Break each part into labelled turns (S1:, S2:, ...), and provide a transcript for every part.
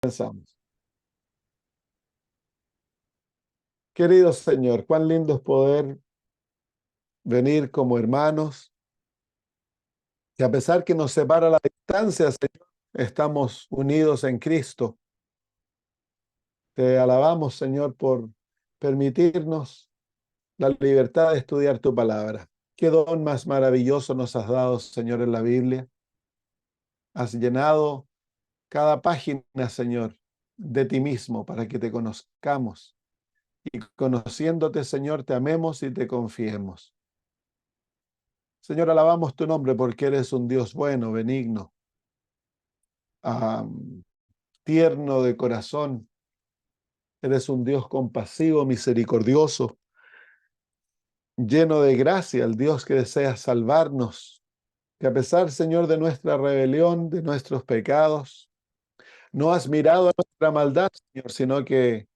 S1: Pensamos. Querido Señor, cuán lindo es poder venir como hermanos, que a pesar que nos separa la distancia, Señor, estamos unidos en Cristo. Te alabamos, Señor, por permitirnos la libertad de estudiar tu palabra. Qué don más maravilloso nos has dado, Señor, en la Biblia. Has llenado cada página, Señor, de ti mismo para que te conozcamos. Y conociéndote, Señor, te amemos y te confiemos. Señor, alabamos tu nombre porque eres un Dios bueno, benigno, tierno de corazón. Eres un Dios compasivo, misericordioso, lleno de gracia, el Dios que desea salvarnos, que a pesar, Señor, de nuestra rebelión, de nuestros pecados, no has mirado a nuestra maldad, Señor, sino que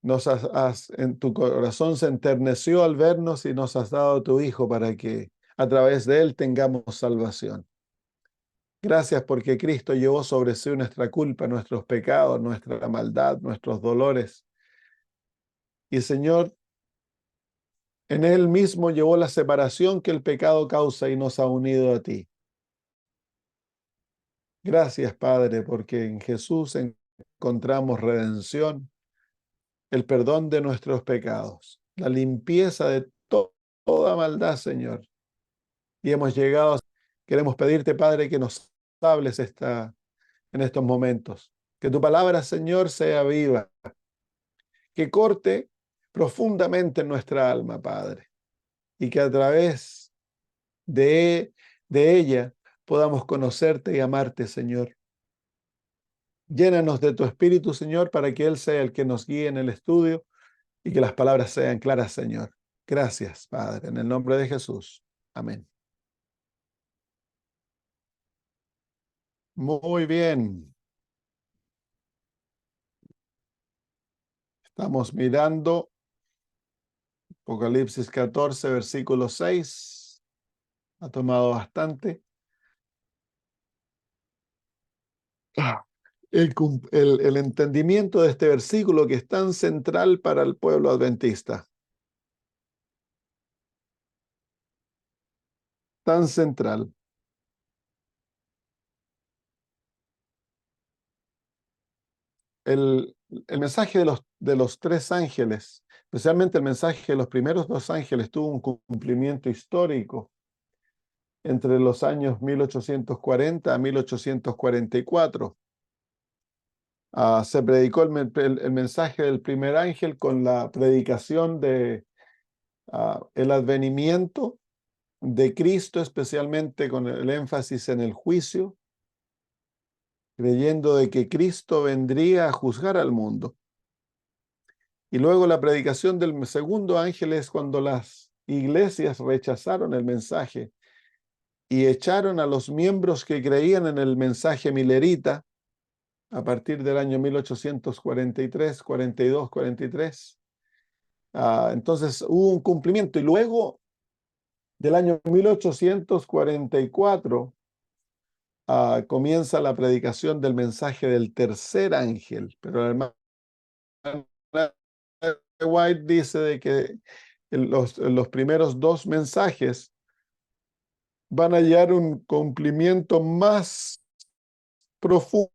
S1: en tu corazón se enterneció al vernos y nos has dado a tu Hijo para que a través de él tengamos salvación. Gracias porque Cristo llevó sobre sí nuestra culpa, nuestros pecados, nuestra maldad, nuestros dolores. Y Señor, en Él mismo llevó la separación que el pecado causa y nos ha unido a ti. Gracias, Padre, porque en Jesús encontramos redención, el perdón de nuestros pecados, la limpieza de toda maldad, Señor. Y hemos llegado, queremos pedirte, Padre, que nos hables en estos momentos. Que tu palabra, Señor, sea viva, que corte profundamente en nuestra alma, Padre, y que a través de ella podamos conocerte y amarte, Señor. Llénanos de tu Espíritu, Señor, para que Él sea el que nos guíe en el estudio y que las palabras sean claras, Señor. Gracias, Padre, en el nombre de Jesús. Amén. Muy bien. Estamos mirando Apocalipsis 14, versículo 6. Ha tomado bastante. El entendimiento de este versículo que es tan central para el pueblo adventista. Tan central. El mensaje de los tres ángeles, especialmente el mensaje de los primeros dos ángeles, tuvo un cumplimiento histórico entre los años 1840 a 1844. Se predicó el mensaje del primer ángel con la predicación de el advenimiento de Cristo, especialmente con el énfasis en el juicio, creyendo de que Cristo vendría a juzgar al mundo. Y luego la predicación del segundo ángel es cuando las iglesias rechazaron el mensaje y echaron a los miembros que creían en el mensaje milerita a partir del año 1843, 42, 43. Entonces hubo un cumplimiento y luego del año 1844 comienza la predicación del mensaje del tercer ángel, pero el hermano White dice de que los primeros dos mensajes van a hallar un cumplimiento más profundo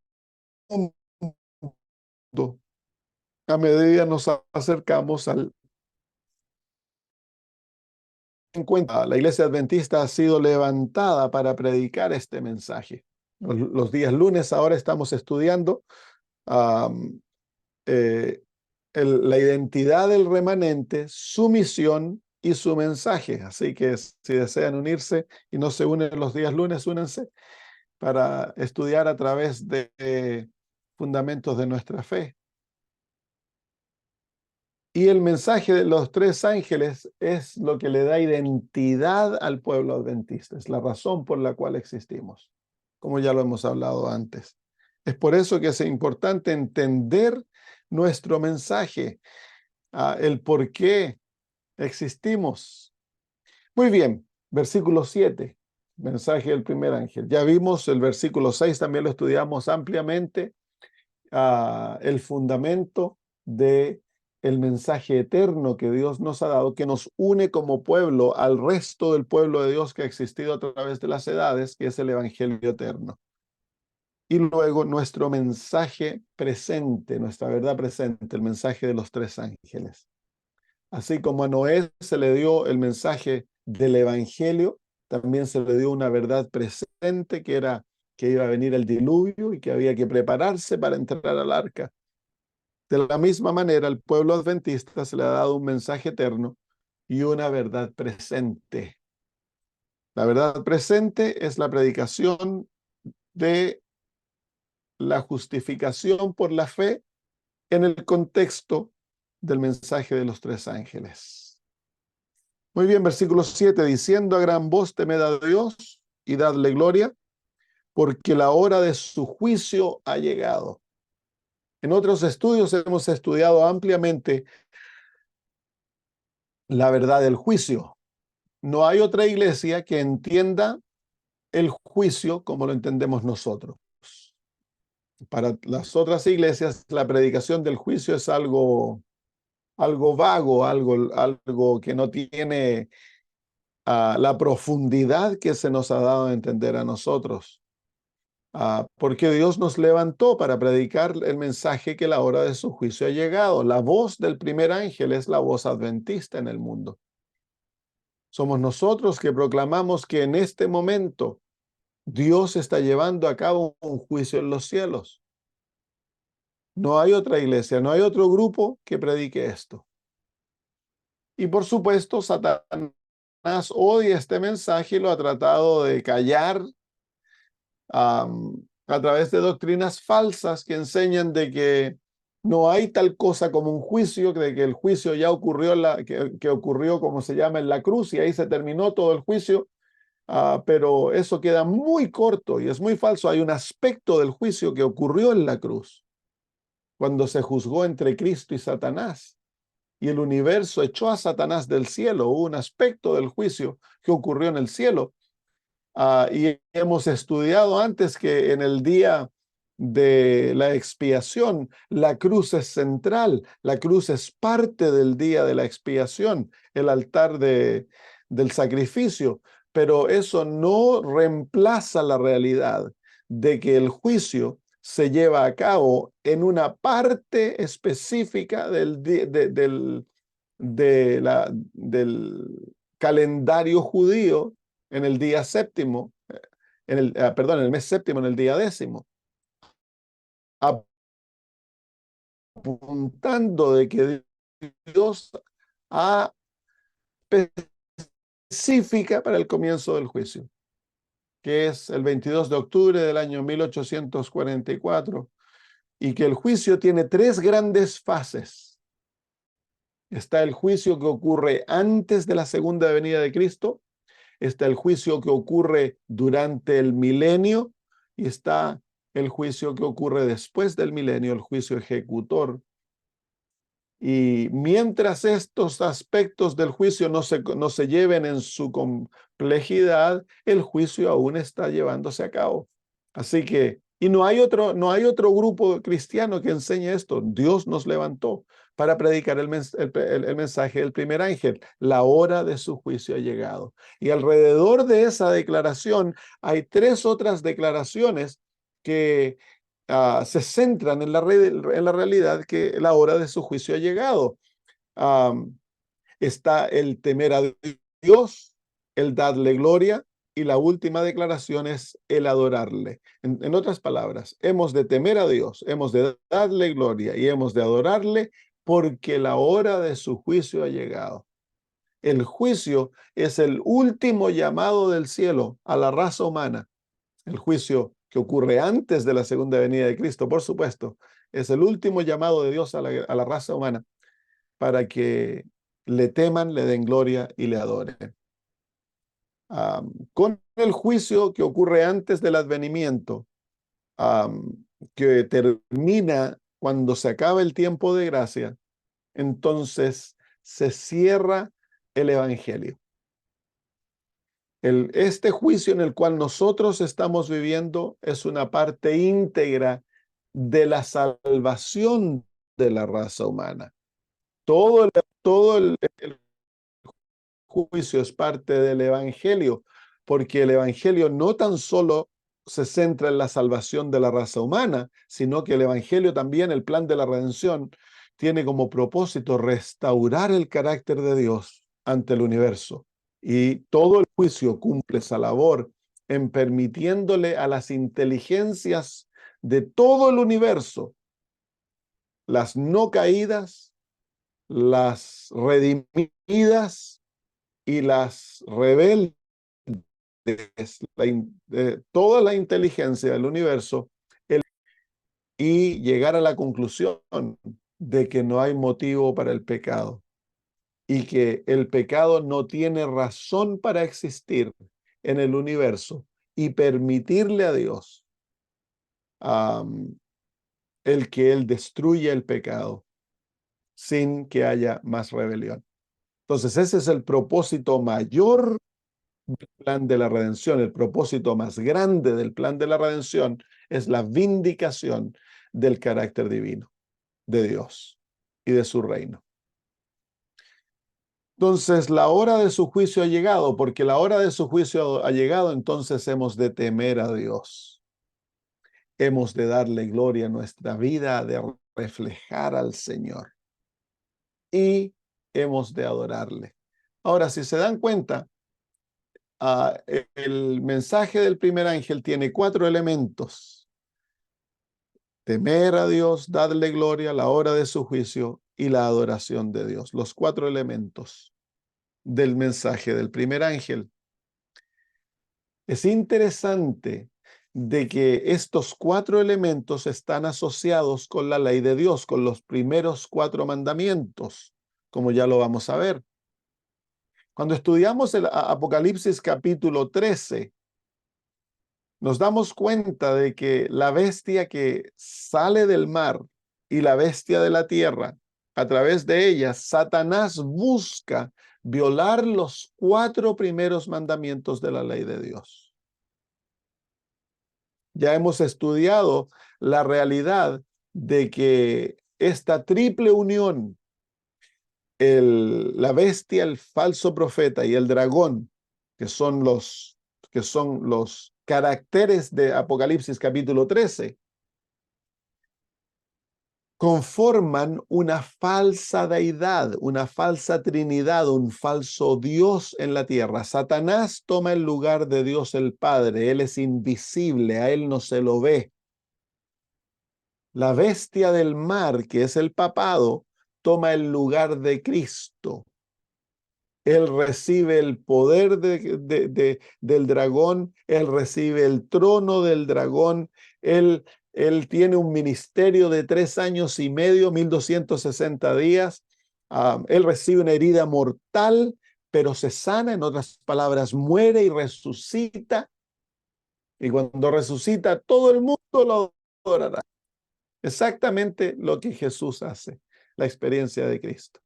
S1: a medida nos acercamos al encuentro. La iglesia adventista ha sido levantada para predicar este mensaje. Los días lunes ahora estamos estudiando eh, la identidad del remanente, su misión y su mensaje. Así que si desean unirse y no se unen los días lunes, únense para estudiar a través de fundamentos de nuestra fe. Y el mensaje de los tres ángeles es lo que le da identidad al pueblo adventista. Es la razón por la cual existimos, como ya lo hemos hablado antes. Es por eso que es importante entender nuestro mensaje, el por qué existimos. Muy bien, versículo 7, mensaje del primer ángel. Ya vimos el versículo 6, también lo estudiamos ampliamente. el fundamento de el mensaje eterno que Dios nos ha dado, que nos une como pueblo al resto del pueblo de Dios que ha existido a través de las edades, que es el Evangelio eterno. Y luego nuestro mensaje presente, nuestra verdad presente, el mensaje de los tres ángeles. Así como a Noé se le dio el mensaje del Evangelio, también se le dio una verdad presente que era que iba a venir el diluvio y que había que prepararse para entrar al arca. De la misma manera, al pueblo adventista se le ha dado un mensaje eterno y una verdad presente. La verdad presente es la predicación de la justificación por la fe en el contexto del mensaje de los tres ángeles. Muy bien, versículo 7, diciendo a gran voz, temed a Dios y dadle gloria, porque la hora de su juicio ha llegado. En otros estudios hemos estudiado ampliamente la verdad del juicio. No hay otra iglesia que entienda el juicio como lo entendemos nosotros. Para las otras iglesias, la predicación del juicio es algo vago, algo que no tiene la profundidad que se nos ha dado a entender a nosotros. Porque Dios nos levantó para predicar el mensaje que la hora de su juicio ha llegado. La voz del primer ángel es la voz adventista en el mundo. Somos nosotros que proclamamos que en este momento Dios está llevando a cabo un juicio en los cielos. No hay otra iglesia, no hay otro grupo que predique esto. Y por supuesto, Satanás odia este mensaje y lo ha tratado de callar a través de doctrinas falsas que enseñan de que no hay tal cosa como un juicio, de que el juicio ya ocurrió, que ocurrió como se llama en la cruz y ahí se terminó todo el juicio. Pero eso queda muy corto y es muy falso. Hay un aspecto del juicio que ocurrió en la cruz, cuando se juzgó entre Cristo y Satanás, y el universo echó a Satanás del cielo. Hubo un aspecto del juicio que ocurrió en el cielo. Y hemos estudiado antes que en el día de la expiación, la cruz es central, la cruz es parte del día de la expiación, el altar del sacrificio, pero eso no reemplaza la realidad de que el juicio se lleva a cabo en una parte específica del calendario judío en el día séptimo, perdón, en el mes séptimo, en el día décimo, apuntando de que Dios ha específica para el comienzo del juicio, que es el 22 de octubre del año 1844, y que el juicio tiene tres grandes fases. Está el juicio que ocurre antes de la segunda venida de Cristo, está el juicio que ocurre durante el milenio y está el juicio que ocurre después del milenio, el juicio ejecutor. Y mientras estos aspectos del juicio no se lleven en su complejidad, el juicio aún está llevándose a cabo. Así que, y no hay otro grupo cristiano que enseñe esto. Dios nos levantó para predicar el mensaje del primer ángel. La hora de su juicio ha llegado. Y alrededor de esa declaración hay tres otras declaraciones que se centran en la realidad que la hora de su juicio ha llegado. Está el temer a Dios, el darle gloria, y la última declaración es el adorarle. En otras palabras, hemos de temer a Dios, hemos de darle gloria y hemos de adorarle porque la hora de su juicio ha llegado. El juicio es el último llamado del cielo a la raza humana. El juicio que ocurre antes de la segunda venida de Cristo, por supuesto, es el último llamado de Dios a la raza humana para que le teman, le den gloria y le adoren. Con el juicio que ocurre antes del advenimiento, que termina cuando se acaba el tiempo de gracia, entonces se cierra el evangelio. Este juicio en el cual nosotros estamos viviendo es una parte íntegra de la salvación de la raza humana. Todo el juicio es parte del Evangelio, porque el Evangelio no tan solo se centra en la salvación de la raza humana, sino que el Evangelio también, el plan de la redención, tiene como propósito restaurar el carácter de Dios ante el universo. Y todo el juicio cumple esa labor en permitiéndole a las inteligencias de todo el universo, las no caídas, las redimidas y las rebeldes, toda la inteligencia del universo, y llegar a la conclusión de que no hay motivo para el pecado y que el pecado no tiene razón para existir en el universo, y permitirle a Dios el que Él destruya el pecado sin que haya más rebelión. Entonces, ese es el propósito mayor del plan de la redención. El propósito más grande del plan de la redención es la vindicación del carácter divino de Dios y de su reino. Entonces, la hora de su juicio ha llegado, porque la hora de su juicio ha llegado, entonces hemos de temer a Dios. Hemos de darle gloria a nuestra vida, de reflejar al Señor, y hemos de adorarle. Ahora, si se dan cuenta, el mensaje del primer ángel tiene 4 elementos: temer a Dios, darle gloria, la hora de su juicio y la adoración de Dios. Los 4 elementos del mensaje del primer ángel. Es interesante de que estos 4 elementos están asociados con la ley de Dios, con los primeros 4 mandamientos, como ya lo vamos a ver. Cuando estudiamos el Apocalipsis capítulo 13, nos damos cuenta de que la bestia que sale del mar y la bestia de la tierra, a través de ellas, Satanás busca violar los 4 primeros mandamientos de la ley de Dios. Ya hemos estudiado la realidad de que esta triple unión, la bestia, el falso profeta y el dragón, que son los caracteres de Apocalipsis capítulo 13, conforman una falsa deidad, una falsa trinidad, un falso Dios en la tierra. Satanás toma el lugar de Dios el Padre. Él es invisible, a él no se lo ve. La bestia del mar, que es el papado, toma el lugar de Cristo. Él recibe el poder del dragón, él recibe el trono del dragón, él tiene un ministerio de 3 años y medio, 1260 días. Él recibe una herida mortal, pero se sana, en otras palabras, muere y resucita. Y cuando resucita, todo el mundo lo adorará. Exactamente lo que Jesús hace, la experiencia de Cristo.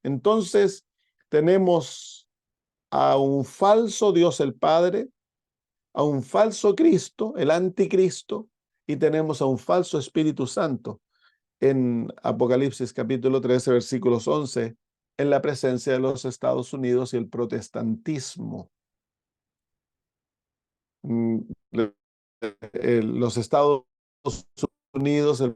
S1: Entonces, tenemos a un falso Dios el Padre, a un falso Cristo, el anticristo, y tenemos a un falso Espíritu Santo en Apocalipsis capítulo 13, versículos 11, en la presencia de los Estados Unidos y el protestantismo. Los Estados Unidos, el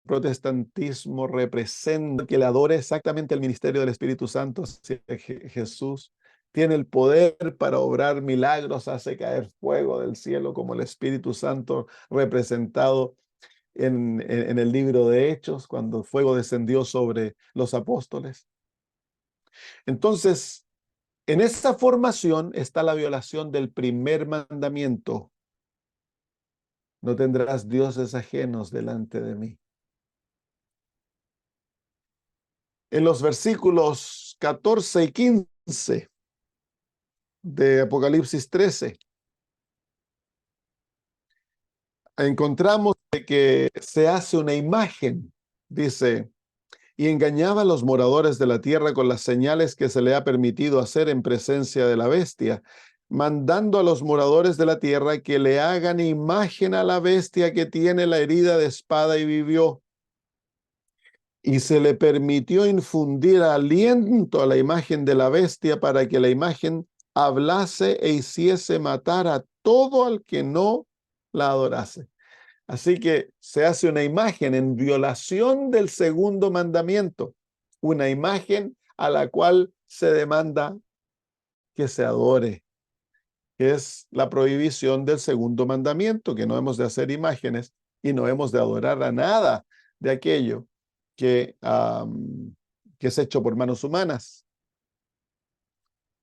S1: protestantismo representa que le adora exactamente el ministerio del Espíritu Santo hacia Jesús. Tiene el poder para obrar milagros, hace caer fuego del cielo como el Espíritu Santo representado en el libro de Hechos, cuando el fuego descendió sobre los apóstoles. Entonces, en esa formación está la violación del primer mandamiento: no tendrás dioses ajenos delante de mí. En los versículos 14 y 15 de Apocalipsis 13, encontramos de que se hace una imagen. Dice: y engañaba a los moradores de la tierra con las señales que se le ha permitido hacer en presencia de la bestia, mandando a los moradores de la tierra que le hagan imagen a la bestia que tiene la herida de espada y vivió. Y se le permitió infundir aliento a la imagen de la bestia para que la imagen hablase e hiciese matar a todo al que no la adorase. Así que se hace una imagen en violación del segundo mandamiento, una imagen a la cual se demanda que se adore, que es la prohibición del segundo mandamiento, que no hemos de hacer imágenes y no hemos de adorar a nada de aquello que, que es hecho por manos humanas.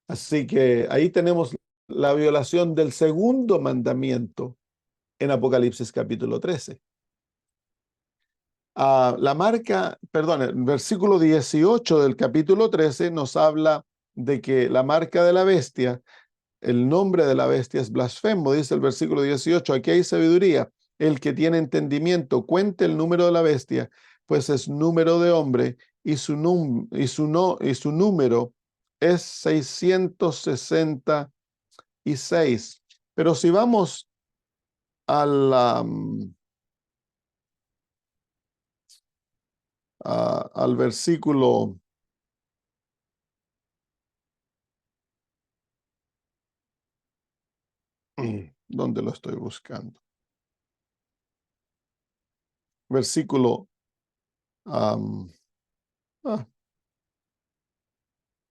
S1: Así que ahí tenemos la violación del segundo mandamiento en Apocalipsis capítulo 13. La marca, perdón, el versículo 18 del capítulo 13 nos habla de que la marca de la bestia, el nombre de la bestia es blasfemo, dice el versículo 18, aquí hay sabiduría, el que tiene entendimiento, cuente el número de la bestia, pues es número de hombre y su número es 666. Pero si vamos al, al versículo, ¿dónde lo estoy buscando? Versículo,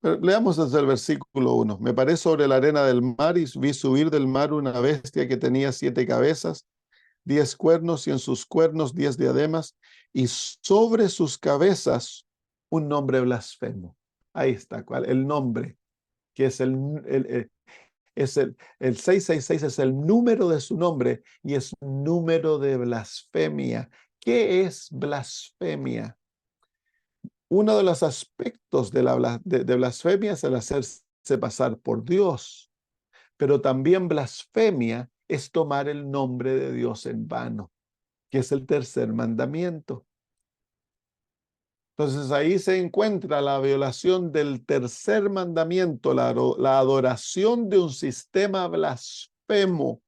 S1: leamos desde el versículo 1. Me paré sobre la arena del mar y vi subir del mar una bestia que tenía 7 cabezas, 10 cuernos y en sus cuernos 10 diademas y sobre sus cabezas un nombre blasfemo. Ahí está, ¿cuál? El nombre, que es el 666 es el número de su nombre y es número de blasfemia. ¿Qué es blasfemia? Uno de los aspectos de blasfemia es el hacerse pasar por Dios, pero también blasfemia es tomar el nombre de Dios en vano, que es el tercer mandamiento. Entonces ahí se encuentra la violación del tercer mandamiento, la adoración de un sistema blasfemo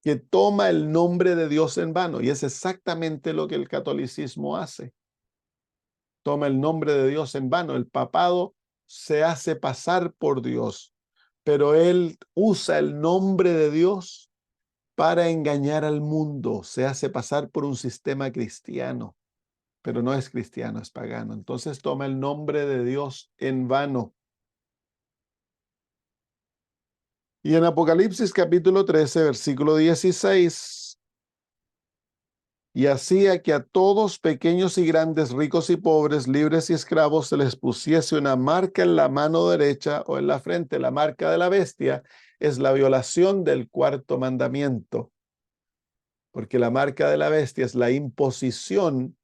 S1: que toma el nombre de Dios en vano. Y es exactamente lo que el catolicismo hace. Toma el nombre de Dios en vano. El papado se hace pasar por Dios, pero él usa el nombre de Dios para engañar al mundo. Se hace pasar por un sistema cristiano, pero no es cristiano, es pagano. Entonces toma el nombre de Dios en vano. Y en Apocalipsis capítulo 13, versículo 16, y hacía que a todos, pequeños y grandes, ricos y pobres, libres y esclavos, se les pusiese una marca en la mano derecha o en la frente. La marca de la bestia es la violación del cuarto mandamiento, porque la marca de la bestia es la imposición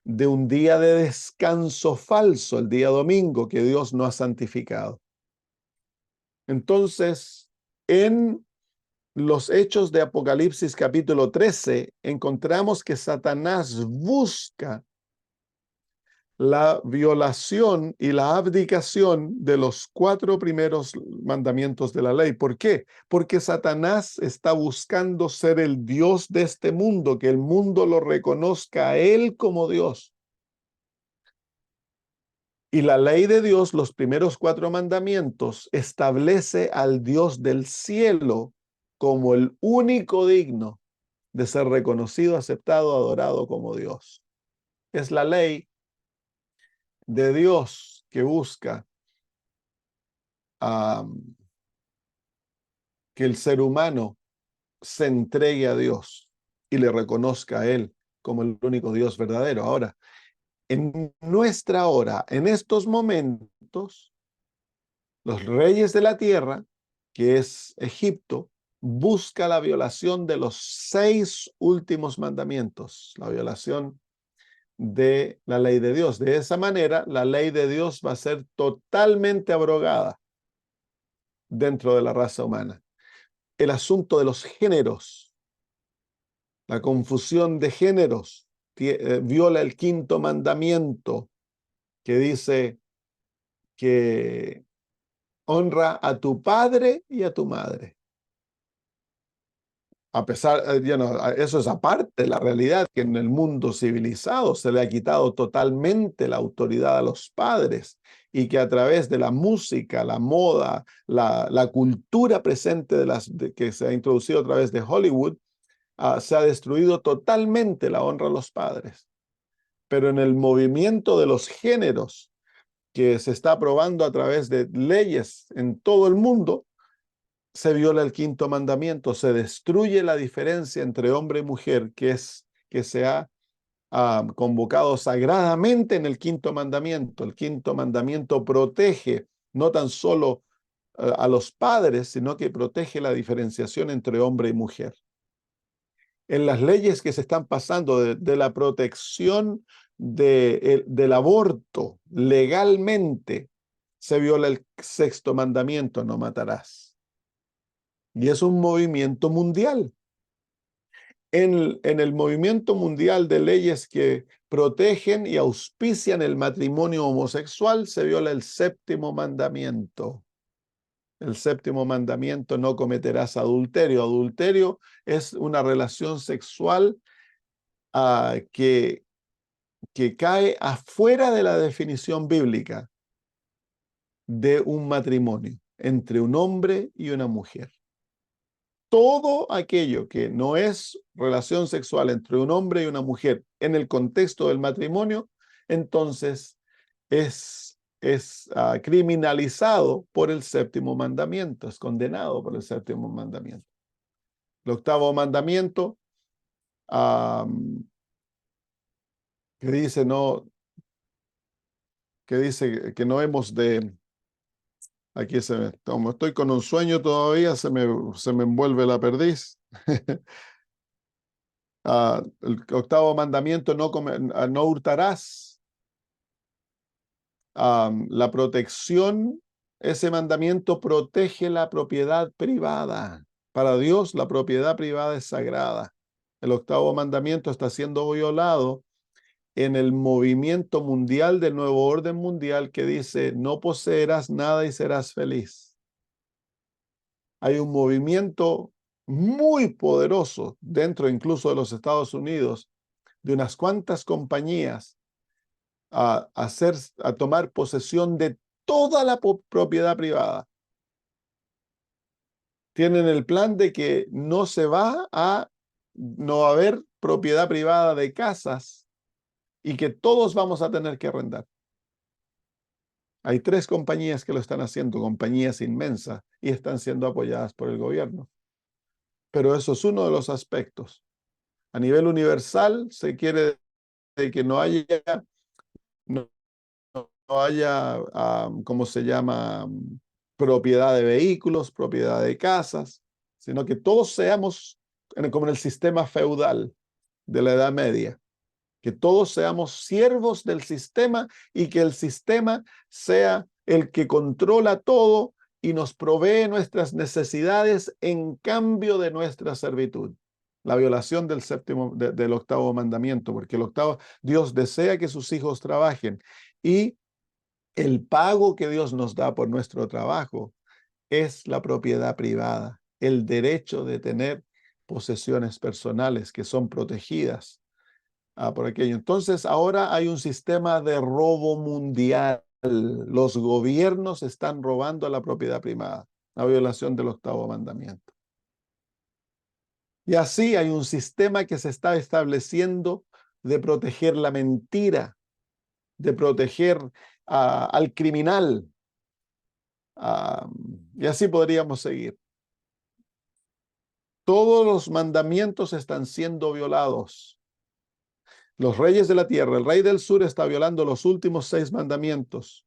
S1: de un día de descanso falso, el día domingo, que Dios no ha santificado. Entonces, en los hechos de Apocalipsis capítulo 13, encontramos que Satanás busca la violación y la abdicación de los 4 primeros mandamientos de la ley. ¿Por qué? Porque Satanás está buscando ser el Dios de este mundo, que el mundo lo reconozca a él como Dios. Y la ley de Dios, los primeros 4 mandamientos, establece al Dios del cielo como el único digno de ser reconocido, aceptado, adorado como Dios. Es la ley de Dios que busca que el ser humano se entregue a Dios y le reconozca a Él como el único Dios verdadero. Ahora, en nuestra hora, en estos momentos, los reyes de la tierra, que es Egipto, busca la violación de los 6 últimos mandamientos, la violación de la ley de Dios. De esa manera, la ley de Dios va a ser totalmente abrogada dentro de la raza humana. El asunto de los géneros, la confusión de géneros, viola el 5.º mandamiento que dice que honra a tu padre y a tu madre. A pesar, eso es aparte de la realidad que en el mundo civilizado se le ha quitado totalmente la autoridad a los padres y que a través de la música, la moda, la cultura presente que se ha introducido a través de Hollywood, se ha destruido totalmente la honra a los padres. Pero en el movimiento de los géneros que se está aprobando a través de leyes en todo el mundo, se viola el quinto mandamiento, se destruye la diferencia entre hombre y mujer que se ha convocado sagradamente en el quinto mandamiento. El quinto mandamiento protege no tan solo a los padres, sino que protege la diferenciación entre hombre y mujer. En las leyes que se están pasando de la protección del aborto legalmente, se viola el sexto mandamiento, no matarás. Y es un movimiento mundial. En el movimiento mundial de leyes que protegen y auspician el matrimonio homosexual, se viola el séptimo mandamiento. El séptimo mandamiento: no cometerás adulterio. Adulterio es una relación sexual que cae afuera de la definición bíblica de un matrimonio entre un hombre y una mujer. Todo aquello que no es relación sexual entre un hombre y una mujer en el contexto del matrimonio, entonces es criminalizado por el séptimo mandamiento, es condenado por el séptimo mandamiento. El octavo mandamiento, que dice que no hemos de... Aquí como estoy con un sueño todavía, se me envuelve la perdiz. El octavo mandamiento: no hurtarás. La protección, ese mandamiento protege la propiedad privada. Para Dios, la propiedad privada es sagrada. El octavo mandamiento está siendo violado en el movimiento mundial del nuevo orden mundial que dice: no poseerás nada y serás feliz. Hay un movimiento muy poderoso dentro incluso de los Estados Unidos, de unas cuantas compañías a tomar posesión de toda la propiedad privada. Tienen el plan de que no va a haber propiedad privada de casas y que todos vamos a tener que arrendar. Hay 3 compañías que lo están haciendo, compañías inmensas, y están siendo apoyadas por el gobierno. Pero eso es uno de los aspectos. A nivel universal se quiere de que no no haya, ¿cómo se llama? Propiedad de vehículos, propiedad de casas, sino que todos seamos como en el sistema feudal de la Edad Media, que todos seamos siervos del sistema y que el sistema sea el que controla todo y nos provee nuestras necesidades en cambio de nuestra servitud. La violación del octavo mandamiento, porque Dios desea que sus hijos trabajen y el pago que Dios nos da por nuestro trabajo es la propiedad privada, el derecho de tener posesiones personales que son protegidas por aquello. Entonces, ahora hay un sistema de robo mundial. Los gobiernos están robando a la propiedad privada, la violación del octavo mandamiento. Y así hay un sistema que se está estableciendo de proteger la mentira, de proteger al criminal. Y así podríamos seguir. Todos los mandamientos están siendo violados. Los reyes de la tierra, el rey del sur está violando los últimos 6 mandamientos.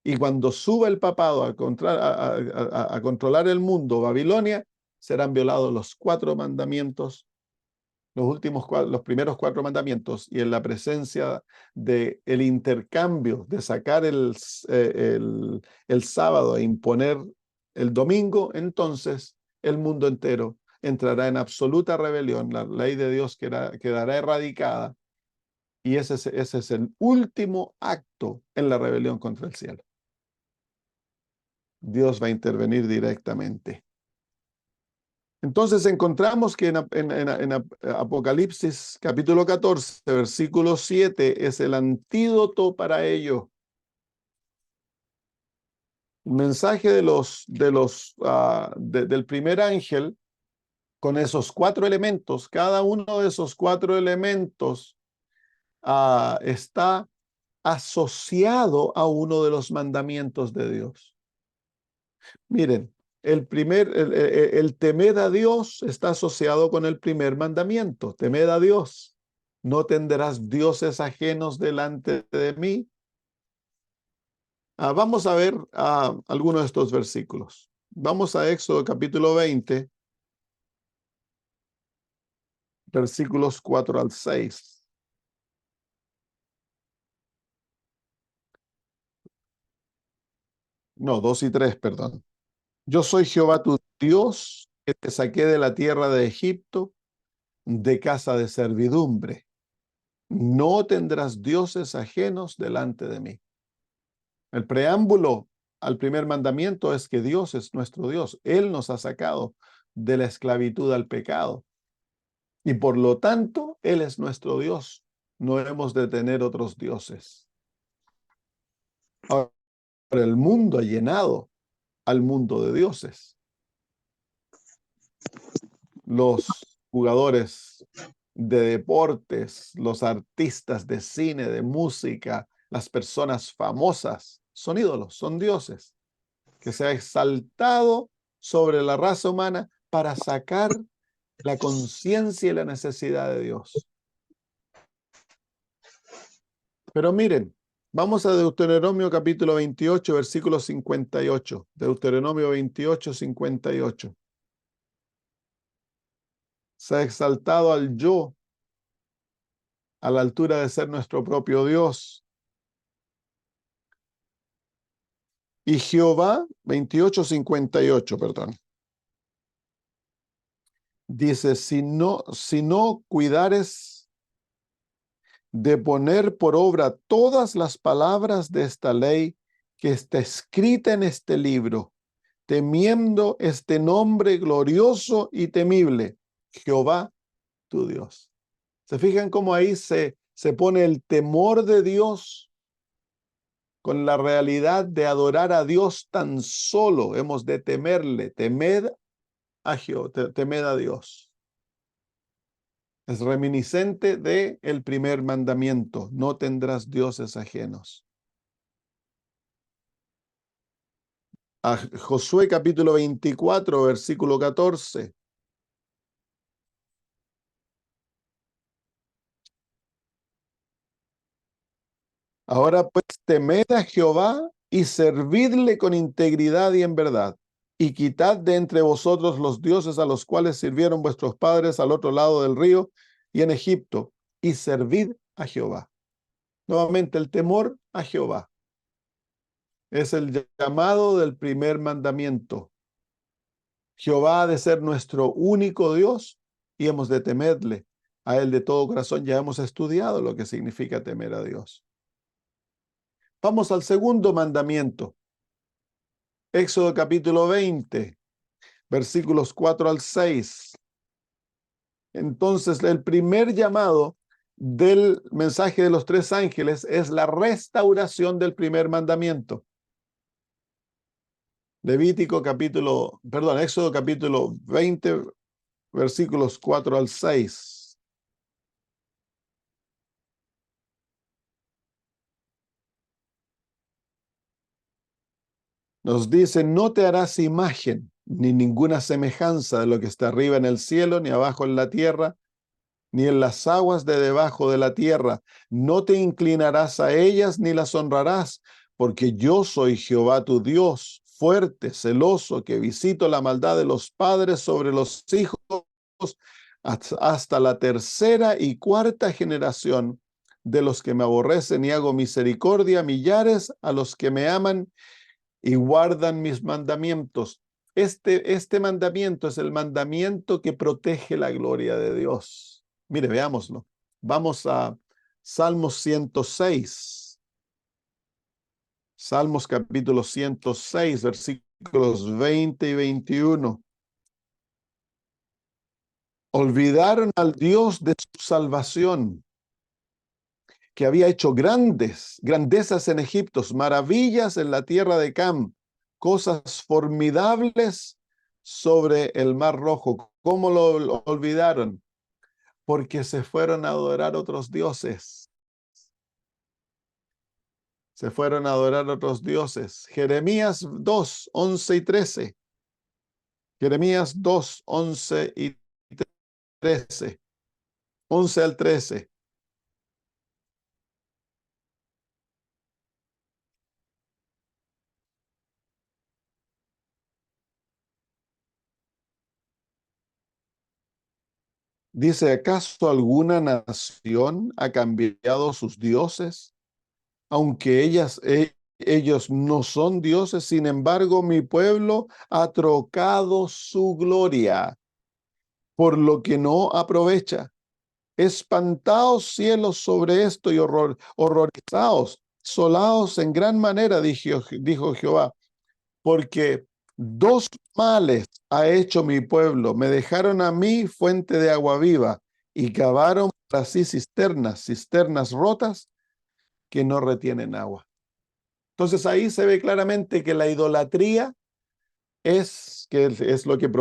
S1: Y cuando suba el papado a controlar el mundo, Babilonia, serán violados los 4 mandamientos, los primeros 4 mandamientos, y en la presencia del intercambio de sacar el sábado e imponer el domingo, entonces el mundo entero entrará en absoluta rebelión, la ley de Dios quedará erradicada, y ese es el último acto en la rebelión contra el cielo. Dios va a intervenir directamente. Entonces encontramos que en Apocalipsis capítulo 14, versículo 7, es el antídoto para ello. El mensaje del primer ángel con esos 4 elementos, cada uno de esos 4 elementos está asociado a uno de los mandamientos de Dios. Miren, el temed a Dios está asociado con el primer mandamiento. Temed a Dios. No tendrás dioses ajenos delante de mí. Vamos a ver algunos de estos versículos. Vamos a Éxodo capítulo 20, versículos 4 al 6. No, 2 y 3, perdón. Yo soy Jehová tu Dios, que te saqué de la tierra de Egipto, de casa de servidumbre. No tendrás dioses ajenos delante de mí. El preámbulo al primer mandamiento es que Dios es nuestro Dios. Él nos ha sacado de la esclavitud al pecado. Y por lo tanto, Él es nuestro Dios. No hemos de tener otros dioses. Ahora, el mundo ha llenado al mundo de dioses. Los jugadores de deportes, los artistas de cine, de música, las personas famosas, son ídolos, son dioses, que se ha exaltado sobre la raza humana para sacar la conciencia y la necesidad de Dios. Pero miren, vamos a Deuteronomio capítulo 28, versículo 58. Deuteronomio 28, 58. Se ha exaltado al yo a la altura de ser nuestro propio Dios. Y Jehová, 28, 58, perdón. Dice, si no cuidares de poner por obra todas las palabras de esta ley que está escrita en este libro, temiendo este nombre glorioso y temible, Jehová tu Dios. ¿Se fijan cómo ahí se pone el temor de Dios con la realidad de adorar a Dios tan solo? Hemos de temerle, temed a Jehová, temed a Dios. Es reminiscente de el primer mandamiento, no tendrás dioses ajenos. A Josué capítulo 24, versículo 14. Ahora pues temed a Jehová y servidle con integridad y en verdad, y quitad de entre vosotros los dioses a los cuales sirvieron vuestros padres al otro lado del río y en Egipto, y servid a Jehová. Nuevamente, el temor a Jehová es el llamado del primer mandamiento. Jehová ha de ser nuestro único Dios y hemos de temerle a Él de todo corazón. Ya hemos estudiado lo que significa temer a Dios. Vamos al segundo mandamiento. Éxodo capítulo 20, versículos 4 al 6. Entonces, el primer llamado del mensaje de los 3 ángeles es la restauración del primer mandamiento. Éxodo capítulo 20, versículos 4 al 6. Nos dice, no te harás imagen ni ninguna semejanza de lo que está arriba en el cielo, ni abajo en la tierra, ni en las aguas de debajo de la tierra. No te inclinarás a ellas ni las honrarás, porque yo soy Jehová tu Dios, fuerte, celoso, que visito la maldad de los padres sobre los hijos hasta la tercera y cuarta generación de los que me aborrecen, y hago misericordia a millares a los que me aman y guardan mis mandamientos. Este mandamiento es el mandamiento que protege la gloria de Dios. Mire, veámoslo. Vamos a Salmos 106. Salmos capítulo 106, versículo versículos 20 y 21. Olvidaron al Dios de su salvación, que había hecho grandezas en Egipto, maravillas en la tierra de Cam, cosas formidables sobre el Mar Rojo. ¿Cómo lo olvidaron? Porque se fueron a adorar otros dioses. Se fueron a adorar otros dioses. Jeremías 2, 11 y 13. Jeremías 2, 11 y 13. 11 al 13. Dice, ¿acaso alguna nación ha cambiado sus dioses? Aunque ellos no son dioses, sin embargo, mi pueblo ha trocado su gloria por lo que no aprovecha. Espantaos cielos sobre esto y horrorizaos, solaos en gran manera, dijo Jehová, porque dos males ha hecho mi pueblo. Me dejaron a mí fuente de agua viva y cavaron para sí cisternas rotas que no retienen agua. Entonces ahí se ve claramente que la idolatría es lo que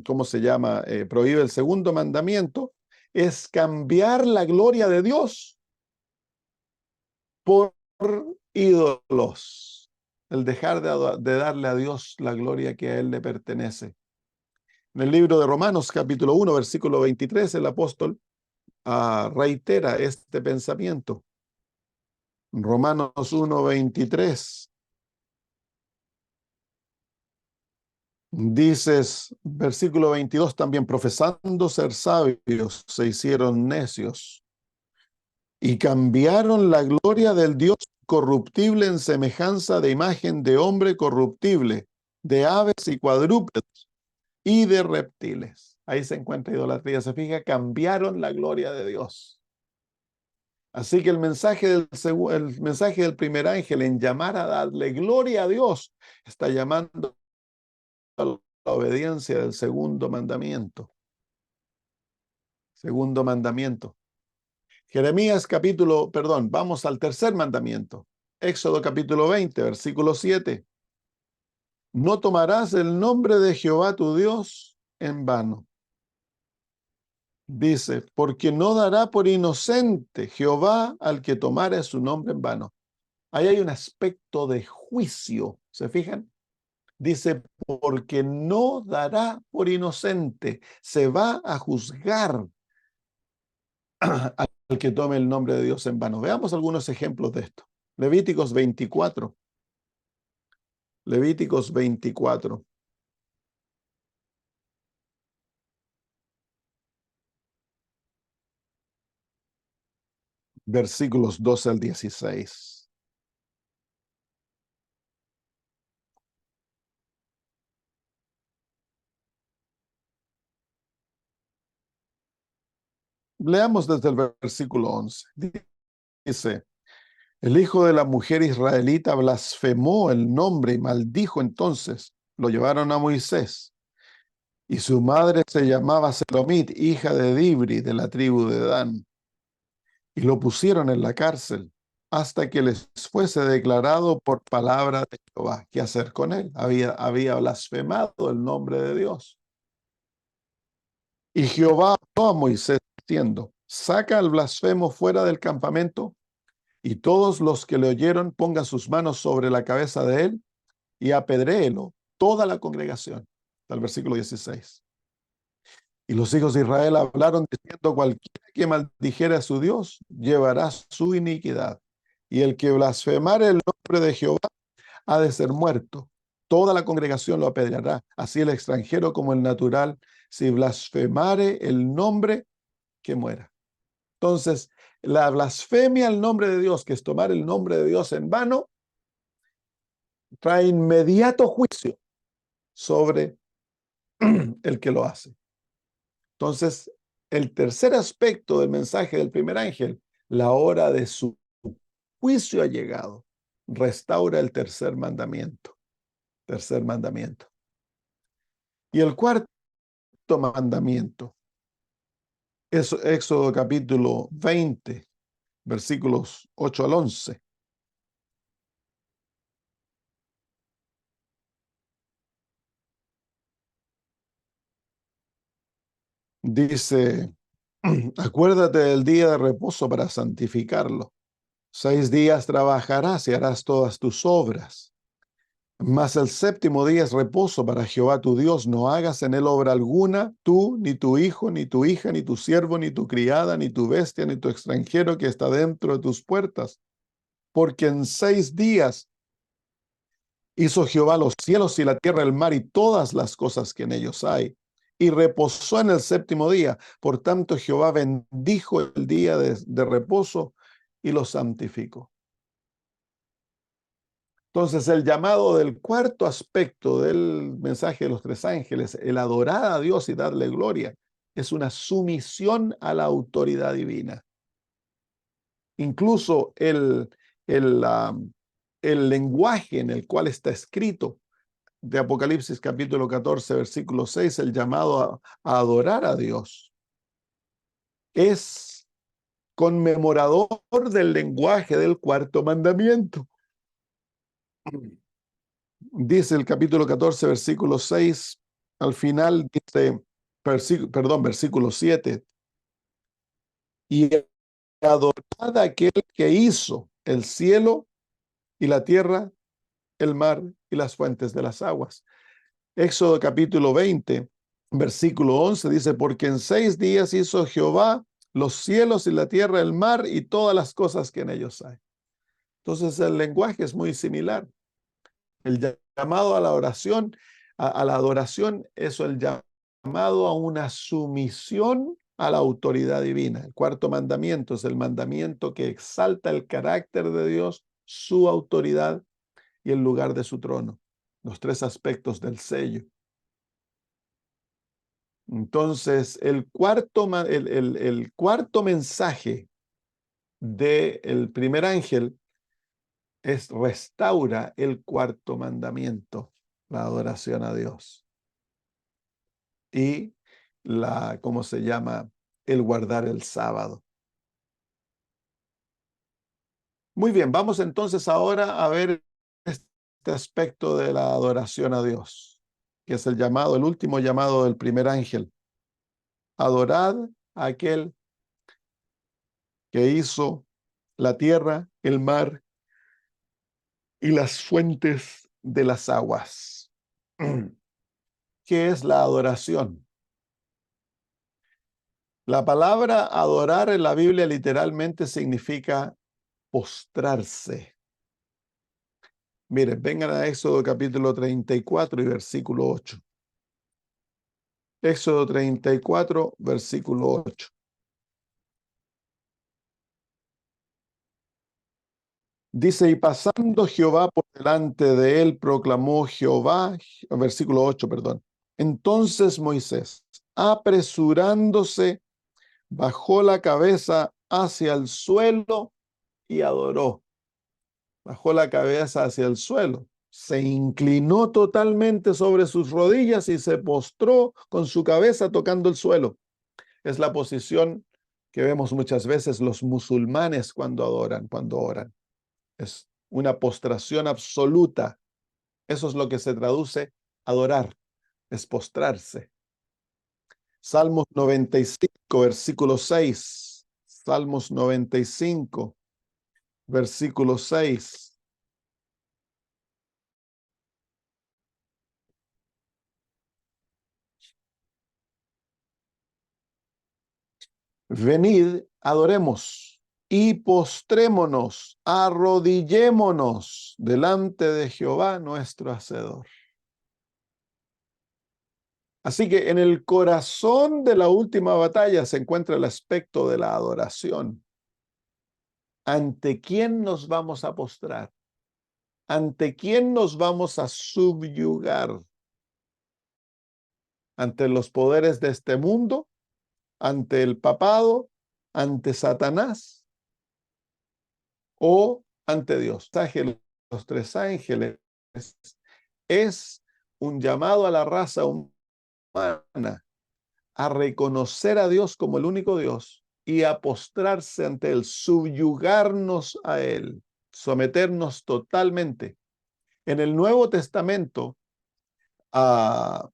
S1: ¿cómo se llama? Prohíbe el segundo mandamiento, es cambiar la gloria de Dios por ídolos. El dejar de darle a Dios la gloria que a Él le pertenece. En el libro de Romanos, capítulo 1, versículo 23, el apóstol reitera este pensamiento. Romanos 1, 23. Dices, versículo 22 también, profesando ser sabios, se hicieron necios y cambiaron la gloria del Dios corruptible en semejanza de imagen de hombre corruptible, de aves y cuadrúpedos y de reptiles. Ahí se encuentra idolatría. Se fija, cambiaron la gloria de Dios. Así que el mensaje del primer ángel en llamar a darle gloria a Dios está llamando a la obediencia del segundo mandamiento. Segundo mandamiento. Vamos al tercer mandamiento. Éxodo capítulo 20, versículo 7. No tomarás el nombre de Jehová tu Dios en vano. Dice, porque no dará por inocente Jehová al que tomare su nombre en vano. Ahí hay un aspecto de juicio, ¿se fijan? Dice, porque no dará por inocente, se va a juzgar al que tome el nombre de Dios en vano. Veamos algunos ejemplos de esto. Levíticos 24. Levíticos 24. Versículos 12 al 16. Leamos desde el versículo 11. Dice, el hijo de la mujer israelita blasfemó el nombre y maldijo entonces. Lo llevaron a Moisés. Y su madre se llamaba Selomit, hija de Dibri, de la tribu de Dan. Y lo pusieron en la cárcel hasta que les fuese declarado por palabra de Jehová. ¿Qué hacer con él? Había blasfemado el nombre de Dios. Y Jehová habló a Moisés diciendo, saca al blasfemo fuera del campamento, y todos los que le oyeron pongan sus manos sobre la cabeza de él y apedréelo toda la congregación. Hasta el versículo 16. Y los hijos de Israel hablaron diciendo, cualquiera que maldijera a su Dios llevará su iniquidad. Y el que blasfemare el nombre de Jehová ha de ser muerto. Toda la congregación lo apedreará, así el extranjero como el natural. Si blasfemare el nombre, que muera. Entonces, la blasfemia al nombre de Dios, que es tomar el nombre de Dios en vano, trae inmediato juicio sobre el que lo hace. Entonces, el tercer aspecto del mensaje del primer ángel, la hora de su juicio ha llegado. Restaura el tercer mandamiento. Tercer mandamiento. Y el cuarto mandamiento es Éxodo capítulo 20, versículos 8 al 11. Dice, acuérdate del día de reposo para santificarlo. 6 días trabajarás y harás todas tus obras. Mas el séptimo día es reposo para Jehová tu Dios. No hagas en él obra alguna, tú, ni tu hijo, ni tu hija, ni tu siervo, ni tu criada, ni tu bestia, ni tu extranjero que está dentro de tus puertas. Porque en 6 días hizo Jehová los cielos y la tierra, el mar y todas las cosas que en ellos hay. Y reposó en el séptimo día. Por tanto, Jehová bendijo el día de reposo y lo santificó. Entonces, el llamado del cuarto aspecto del mensaje de los tres ángeles, el adorar a Dios y darle gloria, es una sumisión a la autoridad divina. Incluso el, el lenguaje en el cual está escrito de Apocalipsis capítulo 14, versículo 6, el llamado a adorar a Dios, es conmemorador del lenguaje del cuarto mandamiento. Dice el capítulo 14, versículo 6, al final dice, versículo 7, y adorad a aquel que hizo el cielo y la tierra, el mar y las fuentes de las aguas. Éxodo capítulo 20, versículo 11 dice, porque en 6 días hizo Jehová los cielos y la tierra, el mar y todas las cosas que en ellos hay. Entonces el lenguaje es muy similar. El llamado a la oración, a la adoración, es el llamado a una sumisión a la autoridad divina. El cuarto mandamiento es el mandamiento que exalta el carácter de Dios, su autoridad y el lugar de su trono. Los tres aspectos del sello. Entonces, el cuarto mensaje del primer ángel es restaura el cuarto mandamiento, la adoración a Dios. Y ¿cómo se llama? El guardar el sábado. Muy bien, vamos entonces ahora a ver este aspecto de la adoración a Dios, que es el último llamado del primer ángel. Adorad a aquel que hizo la tierra, el mar y las fuentes de las aguas. ¿Qué es la adoración? La palabra adorar en la Biblia literalmente significa postrarse. Miren, vengan a Éxodo capítulo 34 y versículo 8. Éxodo 34, versículo 8. Dice, y pasando Jehová por delante de él, proclamó Jehová, versículo 8, perdón. Entonces Moisés, apresurándose, bajó la cabeza hacia el suelo y adoró. Bajó la cabeza hacia el suelo, se inclinó totalmente sobre sus rodillas y se postró con su cabeza tocando el suelo. Es la posición que vemos muchas veces los musulmanes cuando adoran, cuando oran. Es una postración absoluta. Eso es lo que se traduce adorar, es postrarse. Salmos 95, versículo 6. Salmos 95, versículo 6. Venid, adoremos y postrémonos, arrodillémonos delante de Jehová nuestro Hacedor. Así que en el corazón de la última batalla se encuentra el aspecto de la adoración. ¿Ante quién nos vamos a postrar? ¿Ante quién nos vamos a subyugar? ¿Ante los poderes de este mundo? ¿Ante el papado? ¿Ante Satanás? ¿O ante Dios? Los tres ángeles es un llamado a la raza humana a reconocer a Dios como el único Dios y a postrarse ante Él, subyugarnos a Él, someternos totalmente. En el Nuevo Testamento, la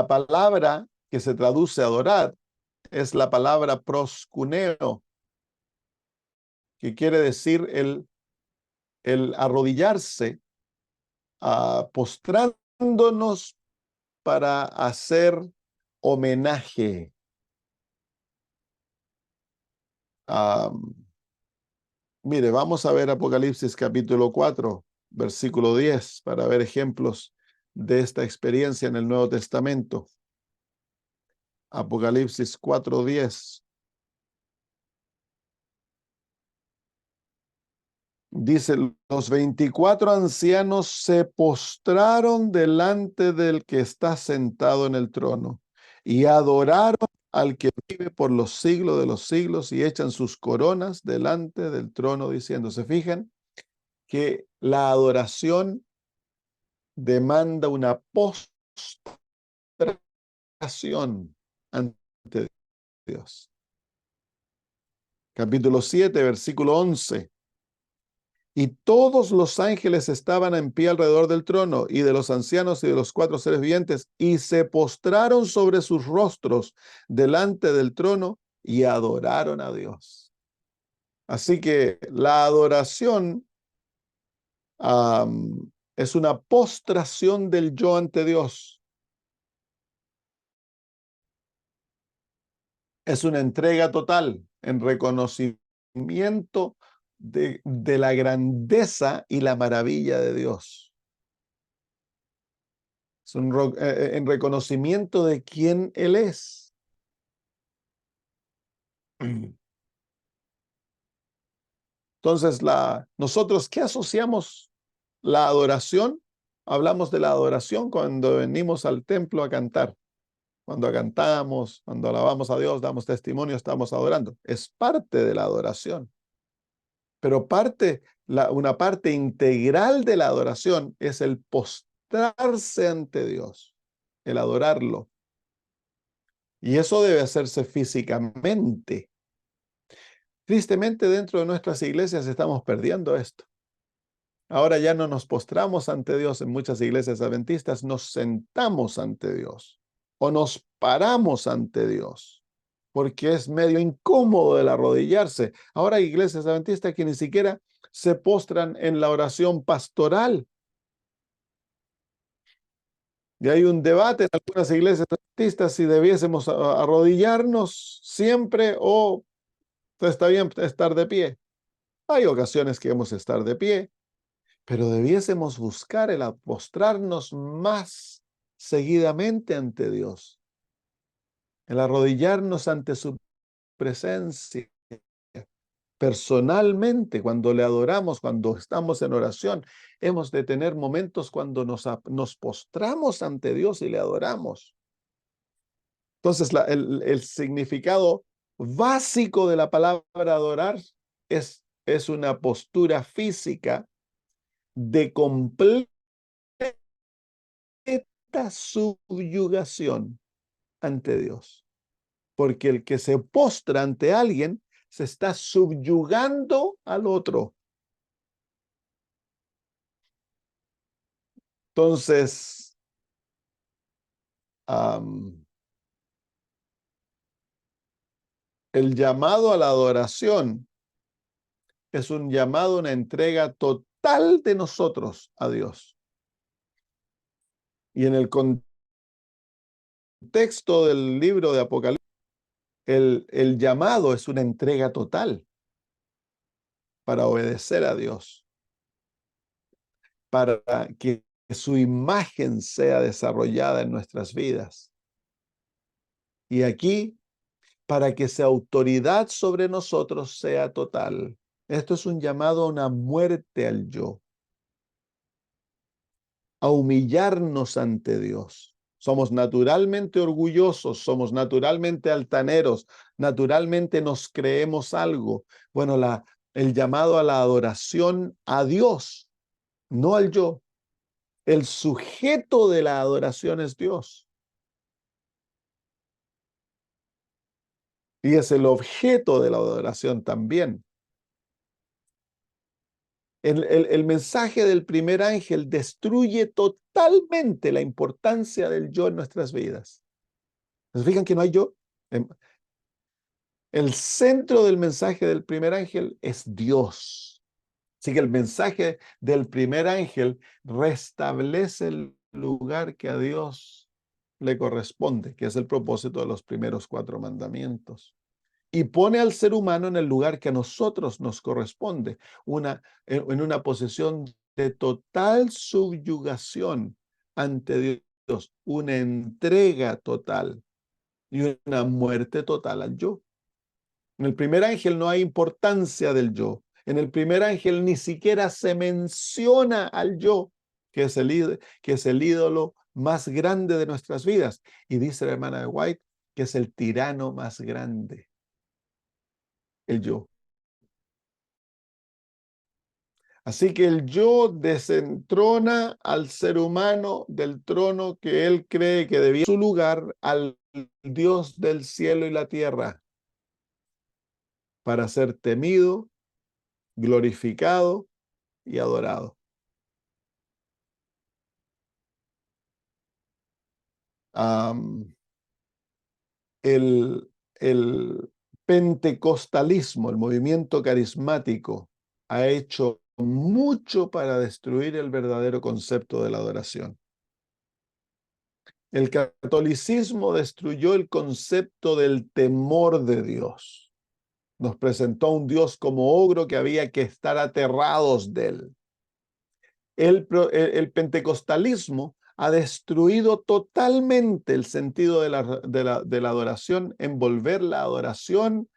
S1: palabra que se traduce adorar es la palabra proscuneo, que quiere decir el arrodillarse, postrándonos para hacer homenaje. Mire, vamos a ver Apocalipsis capítulo 4, versículo 10, para ver ejemplos de esta experiencia en el Nuevo Testamento. Apocalipsis 4:10. Dice, los 24 ancianos se postraron delante del que está sentado en el trono y adoraron al que vive por los siglos de los siglos y echan sus coronas delante del trono diciendo, ¿se fijan? Que la adoración demanda una postración ante Dios. Capítulo 7, versículo 11. Y todos los ángeles estaban en pie alrededor del trono y de los ancianos y de los cuatro seres vivientes y se postraron sobre sus rostros delante del trono y adoraron a Dios. Así que la adoración es una postración del yo ante Dios. Es una entrega total en reconocimiento de la grandeza y la maravilla de Dios. Es en reconocimiento de quién Él es. Entonces, nosotros, ¿qué asociamos la adoración? Hablamos de la adoración cuando venimos al templo a cantar. Cuando cantamos, cuando alabamos a Dios, damos testimonio, estamos adorando. Es parte de la adoración. Pero una parte integral de la adoración es el postrarse ante Dios, el adorarlo. Y eso debe hacerse físicamente. Tristemente, dentro de nuestras iglesias estamos perdiendo esto. Ahora ya no nos postramos ante Dios en muchas iglesias adventistas, nos sentamos ante Dios o nos paramos ante Dios, porque es medio incómodo el arrodillarse. Ahora hay iglesias adventistas que ni siquiera se postran en la oración pastoral. Y hay un debate en algunas iglesias adventistas si debiésemos arrodillarnos siempre o está bien estar de pie. Hay ocasiones que debemos estar de pie, pero debiésemos buscar el postrarnos más seguidamente ante Dios, el arrodillarnos ante su presencia. Personalmente, cuando le adoramos, cuando estamos en oración, hemos de tener momentos cuando nos postramos ante Dios y le adoramos. Entonces, el significado básico de la palabra adorar es una postura física de completa subyugación ante Dios. Porque el que se postra ante alguien se está subyugando al otro. Entonces, el llamado a la adoración es un llamado, una entrega total de nosotros a Dios. Y en el contexto del libro de Apocalipsis, el llamado es una entrega total para obedecer a Dios, para que su imagen sea desarrollada en nuestras vidas. Y aquí, para que su autoridad sobre nosotros sea total. Esto es un llamado a una muerte al yo, a humillarnos ante Dios. Somos naturalmente orgullosos, somos naturalmente altaneros, naturalmente nos creemos algo. Bueno, el llamado a la adoración a Dios, no al yo, El sujeto de la adoración es Dios. Y es el objeto de la adoración también. El mensaje del primer ángel destruye totalmente la importancia del yo en nuestras vidas. ¿Se fijan que no hay yo? El centro del mensaje del primer ángel es Dios. Así que el mensaje del primer ángel restablece el lugar que a Dios le corresponde, que es el propósito de los primeros 4 mandamientos. Y pone al ser humano en el lugar que a nosotros nos corresponde, en una posición de total subyugación ante Dios, una entrega total y una muerte total al yo. En el primer ángel no hay importancia del yo. En el primer ángel ni siquiera se menciona al yo, que es el ídolo más grande de nuestras vidas. Y dice la hermana de White que es el tirano más grande, el yo. Así que el yo desentrona al ser humano del trono que él cree que debía su lugar al Dios del cielo y la tierra para ser temido, glorificado y adorado. El, el pentecostalismo, el movimiento carismático, ha hecho mucho para destruir el verdadero concepto de la adoración. El catolicismo destruyó el concepto del temor de Dios. Nos presentó a un Dios como ogro que había que estar aterrados de él. El pentecostalismo ha destruido totalmente el sentido de la adoración, envolver la adoración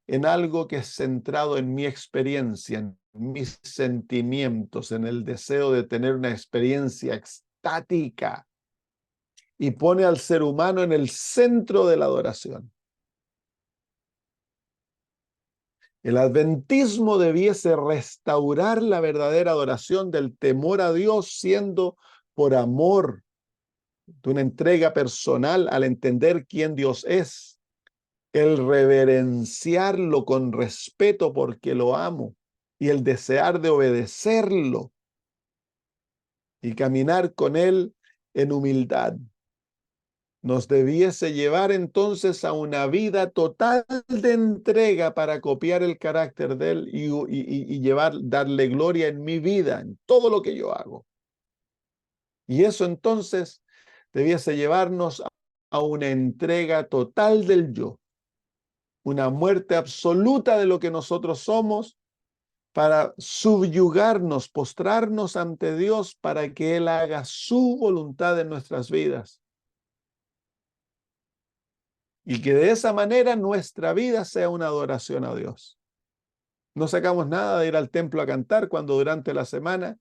S1: en algo que es centrado en mi experiencia, en mis sentimientos, en el deseo de tener una experiencia extática, y pone al ser humano en el centro de la adoración. El adventismo debiese restaurar la verdadera adoración del temor a Dios, siendo por amor, de una entrega personal al entender quién Dios es, el reverenciarlo con respeto porque lo amo y el desear de obedecerlo y caminar con él en humildad. Nos debiese llevar entonces a una vida total de entrega para copiar el carácter de él y darle gloria en mi vida, en todo lo que yo hago. Y eso entonces debiese llevarnos a una entrega total del yo, una muerte absoluta de lo que nosotros somos para subyugarnos, postrarnos ante Dios para que Él haga su voluntad en nuestras vidas. Y que de esa manera nuestra vida sea una adoración a Dios. No sacamos nada de ir al templo a cantar cuando durante la semana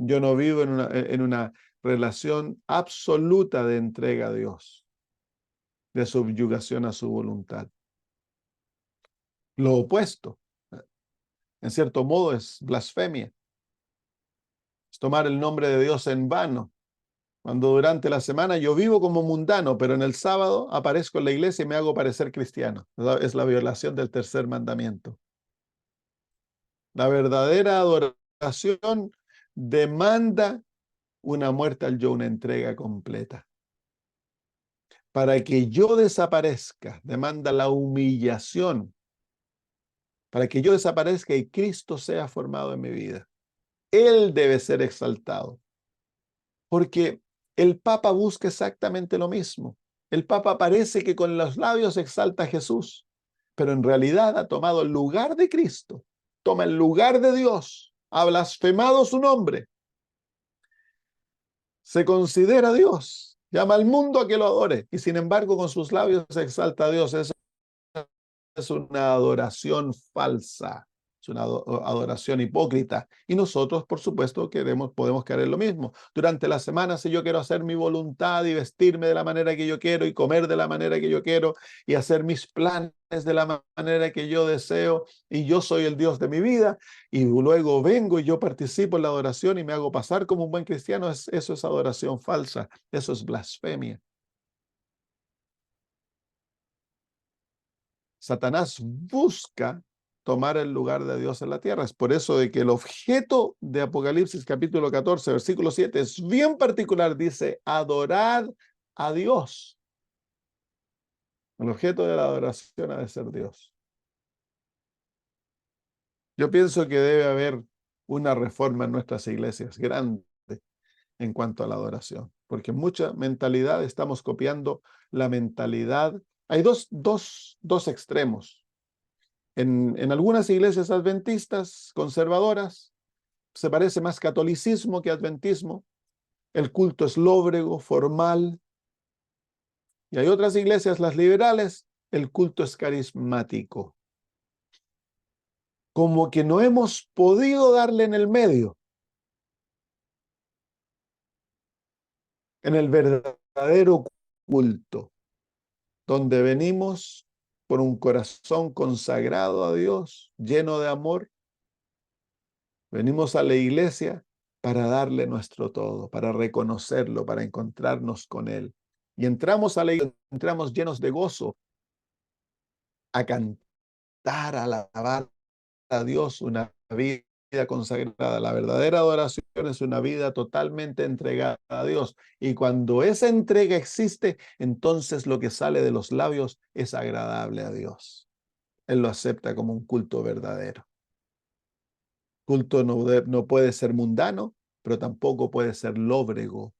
S1: yo no vivo en una relación absoluta de entrega a Dios, de subyugación a su voluntad. Lo opuesto, en cierto modo, es blasfemia. Es tomar el nombre de Dios en vano. Cuando durante la semana yo vivo como mundano, pero en el sábado aparezco en la iglesia y me hago parecer cristiano. Es la violación del tercer mandamiento. La verdadera adoración demanda una muerte al yo, una entrega completa. Para que yo desaparezca, demanda la humillación. Para que yo desaparezca y Cristo sea formado en mi vida. Él debe ser exaltado. Porque el Papa busca exactamente lo mismo. El Papa parece que con los labios exalta a Jesús, pero en realidad ha tomado el lugar de Cristo, toma el lugar de Dios, ha blasfemado su nombre, se considera Dios, llama al mundo a que lo adore y sin embargo con sus labios exalta a Dios. Eso es una adoración falsa. Es una adoración hipócrita. Y nosotros, por supuesto, podemos caer en lo mismo. Durante la semana, si yo quiero hacer mi voluntad y vestirme de la manera que yo quiero y comer de la manera que yo quiero y hacer mis planes de la manera que yo deseo y yo soy el Dios de mi vida y luego vengo y yo participo en la adoración y me hago pasar como un buen cristiano, eso es adoración falsa, eso es blasfemia. Satanás busca tomar el lugar de Dios en la tierra. Es por eso de que el objeto de Apocalipsis capítulo 14, versículo 7 es bien particular. Dice, adorad a Dios. El objeto de la adoración ha de ser Dios. Yo pienso que debe haber una reforma en nuestras iglesias grande en cuanto a la adoración, porque en mucha mentalidad estamos copiando la mentalidad. Hay dos extremos. En algunas iglesias adventistas conservadoras se parece más catolicismo que adventismo. El culto es lóbrego, formal. Y hay otras iglesias, las liberales, el culto es carismático. Como que no hemos podido darle en el medio, en el verdadero culto, donde venimos por un corazón consagrado a Dios, lleno de amor. Venimos a la iglesia para darle nuestro todo, para reconocerlo, para encontrarnos con Él. Y entramos a la iglesia, entramos llenos de gozo a cantar, a alabar a Dios, una vida consagrada. La verdadera adoración es una vida totalmente entregada a Dios. Y cuando esa entrega existe, entonces lo que sale de los labios es agradable a Dios. Él lo acepta como un culto verdadero. Culto no puede ser mundano, pero tampoco puede ser lóbrego.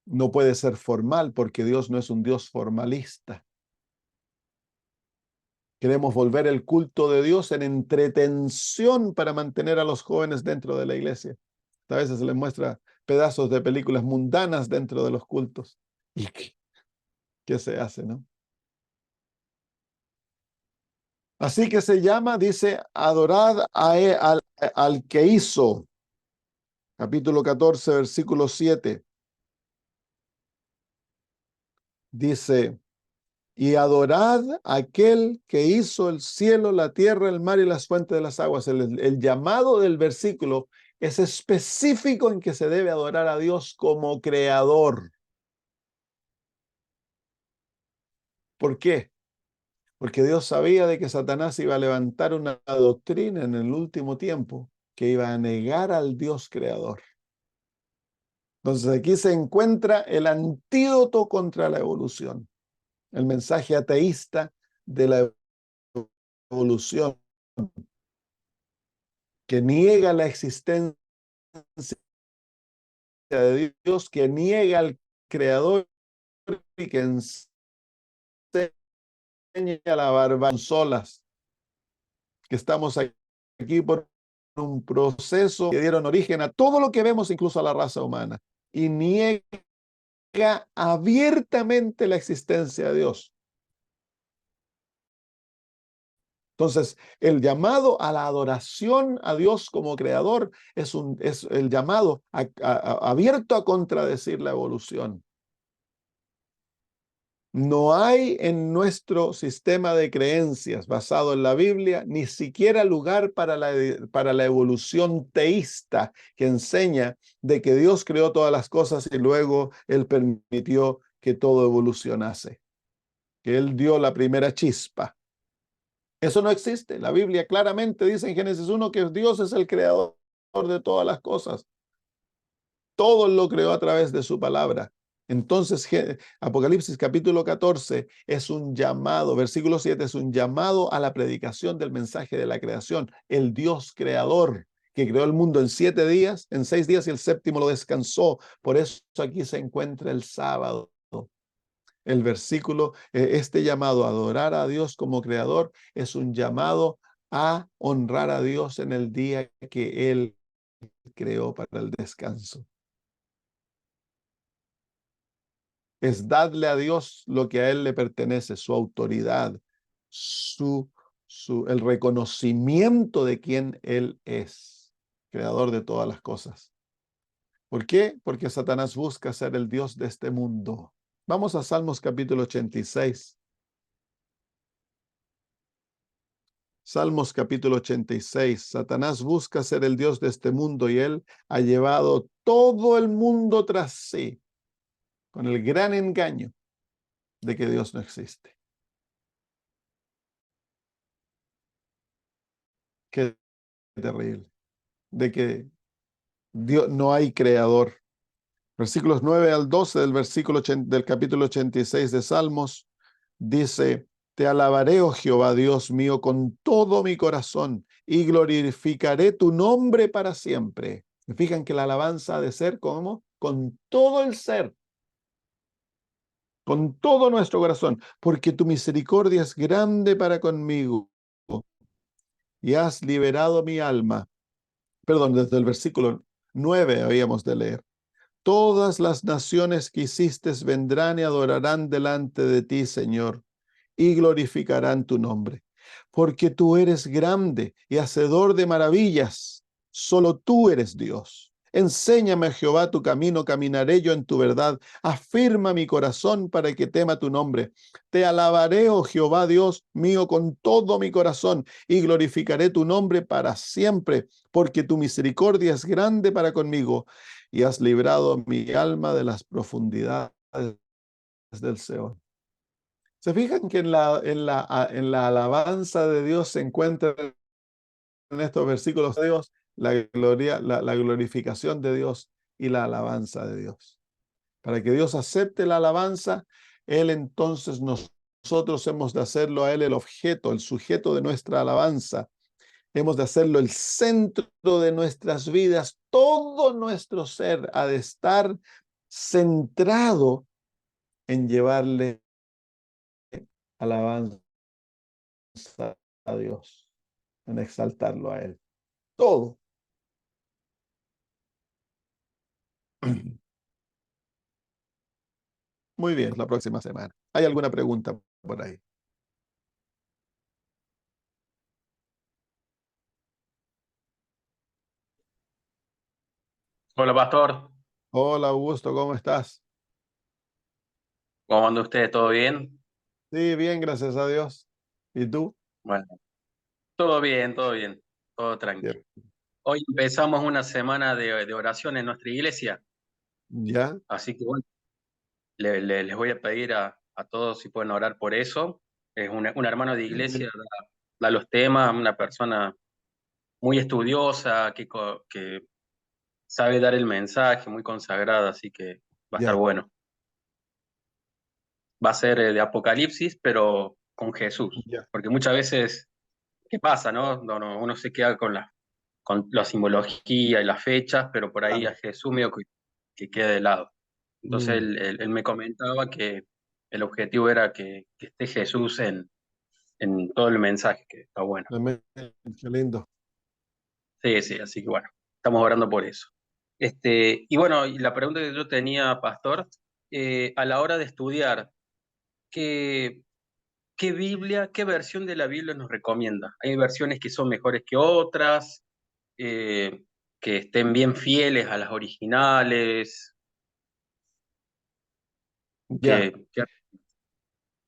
S1: No puede ser formal, porque Dios no es un Dios formalista. Queremos volver el culto de Dios en entretención para mantener a los jóvenes dentro de la iglesia. A veces se les muestra pedazos de películas mundanas dentro de los cultos. ¿Y qué se hace, no? Así que se llama, dice, adorad al que hizo. Capítulo 14, versículo 7. Dice, y adorad a aquel que hizo el cielo, la tierra, el mar y las fuentes de las aguas. El llamado del versículo es específico en que se debe adorar a Dios como creador. ¿Por qué? Porque Dios sabía de que Satanás iba a levantar una doctrina en el último tiempo que iba a negar al Dios creador. Entonces aquí se encuentra el antídoto contra la evolución, el mensaje ateísta de la evolución, que niega la existencia de Dios, que niega al creador y que enseña la barbarie solas, que estamos aquí por un proceso que dieron origen a todo lo que vemos, incluso a la raza humana, y niega abiertamente la existencia de Dios. Entonces, el llamado a la adoración a Dios como creador es el llamado abierto a contradecir la evolución. No hay en nuestro sistema de creencias basado en la Biblia ni siquiera lugar para la evolución teísta que enseña de que Dios creó todas las cosas y luego Él permitió que todo evolucionase, que Él dio la primera chispa. Eso no existe. La Biblia claramente dice en Génesis 1 que Dios es el creador de todas las cosas. Todo lo creó a través de su palabra. Entonces, Apocalipsis capítulo 14 es un llamado, versículo 7 es un llamado a la predicación del mensaje de la creación. El Dios creador que creó el mundo en 7 días, en 6 días y el séptimo lo descansó. Por eso aquí se encuentra el sábado. El versículo, este llamado a adorar a Dios como creador es un llamado a honrar a Dios en el día que Él creó para el descanso. Es darle a Dios lo que a Él le pertenece, su autoridad, su el reconocimiento de quién Él es, creador de todas las cosas. ¿Por qué? Porque Satanás busca ser el Dios de este mundo. Vamos a Salmos capítulo 86. Salmos capítulo 86. Satanás busca ser el Dios de este mundo y él ha llevado todo el mundo tras sí con el gran engaño de que Dios no existe. Qué terrible. De que Dios, no hay creador. Versículos 9 al 12 del capítulo 86 de Salmos dice: Te alabaré, oh Jehová, Dios mío, con todo mi corazón y glorificaré tu nombre para siempre. ¿Se fijan que la alabanza ha de ser como? Con todo el ser, con todo nuestro corazón, porque tu misericordia es grande para conmigo y has liberado mi alma. Perdón, desde el versículo 9 habíamos de leer. Todas las naciones que hiciste vendrán y adorarán delante de ti, Señor, y glorificarán tu nombre, porque tú eres grande y hacedor de maravillas. Solo tú eres Dios. Enséñame, Jehová, tu camino, caminaré yo en tu verdad. Afirma mi corazón para que tema tu nombre. Te alabaré, oh Jehová, Dios mío, con todo mi corazón y glorificaré tu nombre para siempre, porque tu misericordia es grande para conmigo y has librado mi alma de las profundidades del Seol. ¿Se fijan que en la alabanza de Dios se encuentra en estos versículos de Dios la gloria, la glorificación de Dios y la alabanza de Dios? Para que Dios acepte la alabanza, Él entonces nosotros hemos de hacerlo a Él el objeto, el sujeto de nuestra alabanza. Hemos de hacerlo el centro de nuestras vidas. Todo nuestro ser ha de estar centrado en llevarle alabanza a Dios, en exaltarlo a Él. Todo. Muy bien, la próxima semana. ¿Hay alguna pregunta por ahí?
S2: Hola, Pastor.
S1: Hola, Augusto, ¿cómo estás?
S2: ¿Cómo anda usted? ¿Todo bien?
S1: Sí, bien, gracias a Dios. ¿Y tú?
S2: Bueno, todo bien, todo bien, todo tranqui.
S1: Bien.
S2: Hoy empezamos una semana de oración en nuestra iglesia,
S1: ¿Ya?
S2: así que bueno, les voy a pedir a todos si pueden orar por eso. Es un hermano de iglesia, da los temas, una persona muy estudiosa, que sabe dar el mensaje, muy consagrada, así que va a estar
S1: Ya,
S2: bueno. Va a ser de Apocalipsis, pero con Jesús,
S1: ya.
S2: porque muchas veces, ¿qué pasa, no? Uno se queda con la simbología y las fechas, pero por ahí a
S1: Claro.
S2: Jesús medio que queda de lado. Entonces
S1: Mm,
S2: él me comentaba que el objetivo era que esté Jesús en todo el mensaje, que está bueno.
S1: amén. Qué lindo.
S2: Sí, sí, así que bueno, estamos orando por eso. Y bueno, y la pregunta que yo tenía, Pastor, a la hora de estudiar, ¿qué, qué Biblia, qué versión de la Biblia nos recomienda? ¿Hay versiones que son mejores que otras? eh, que estén bien fieles a las originales,
S1: Ya,
S2: que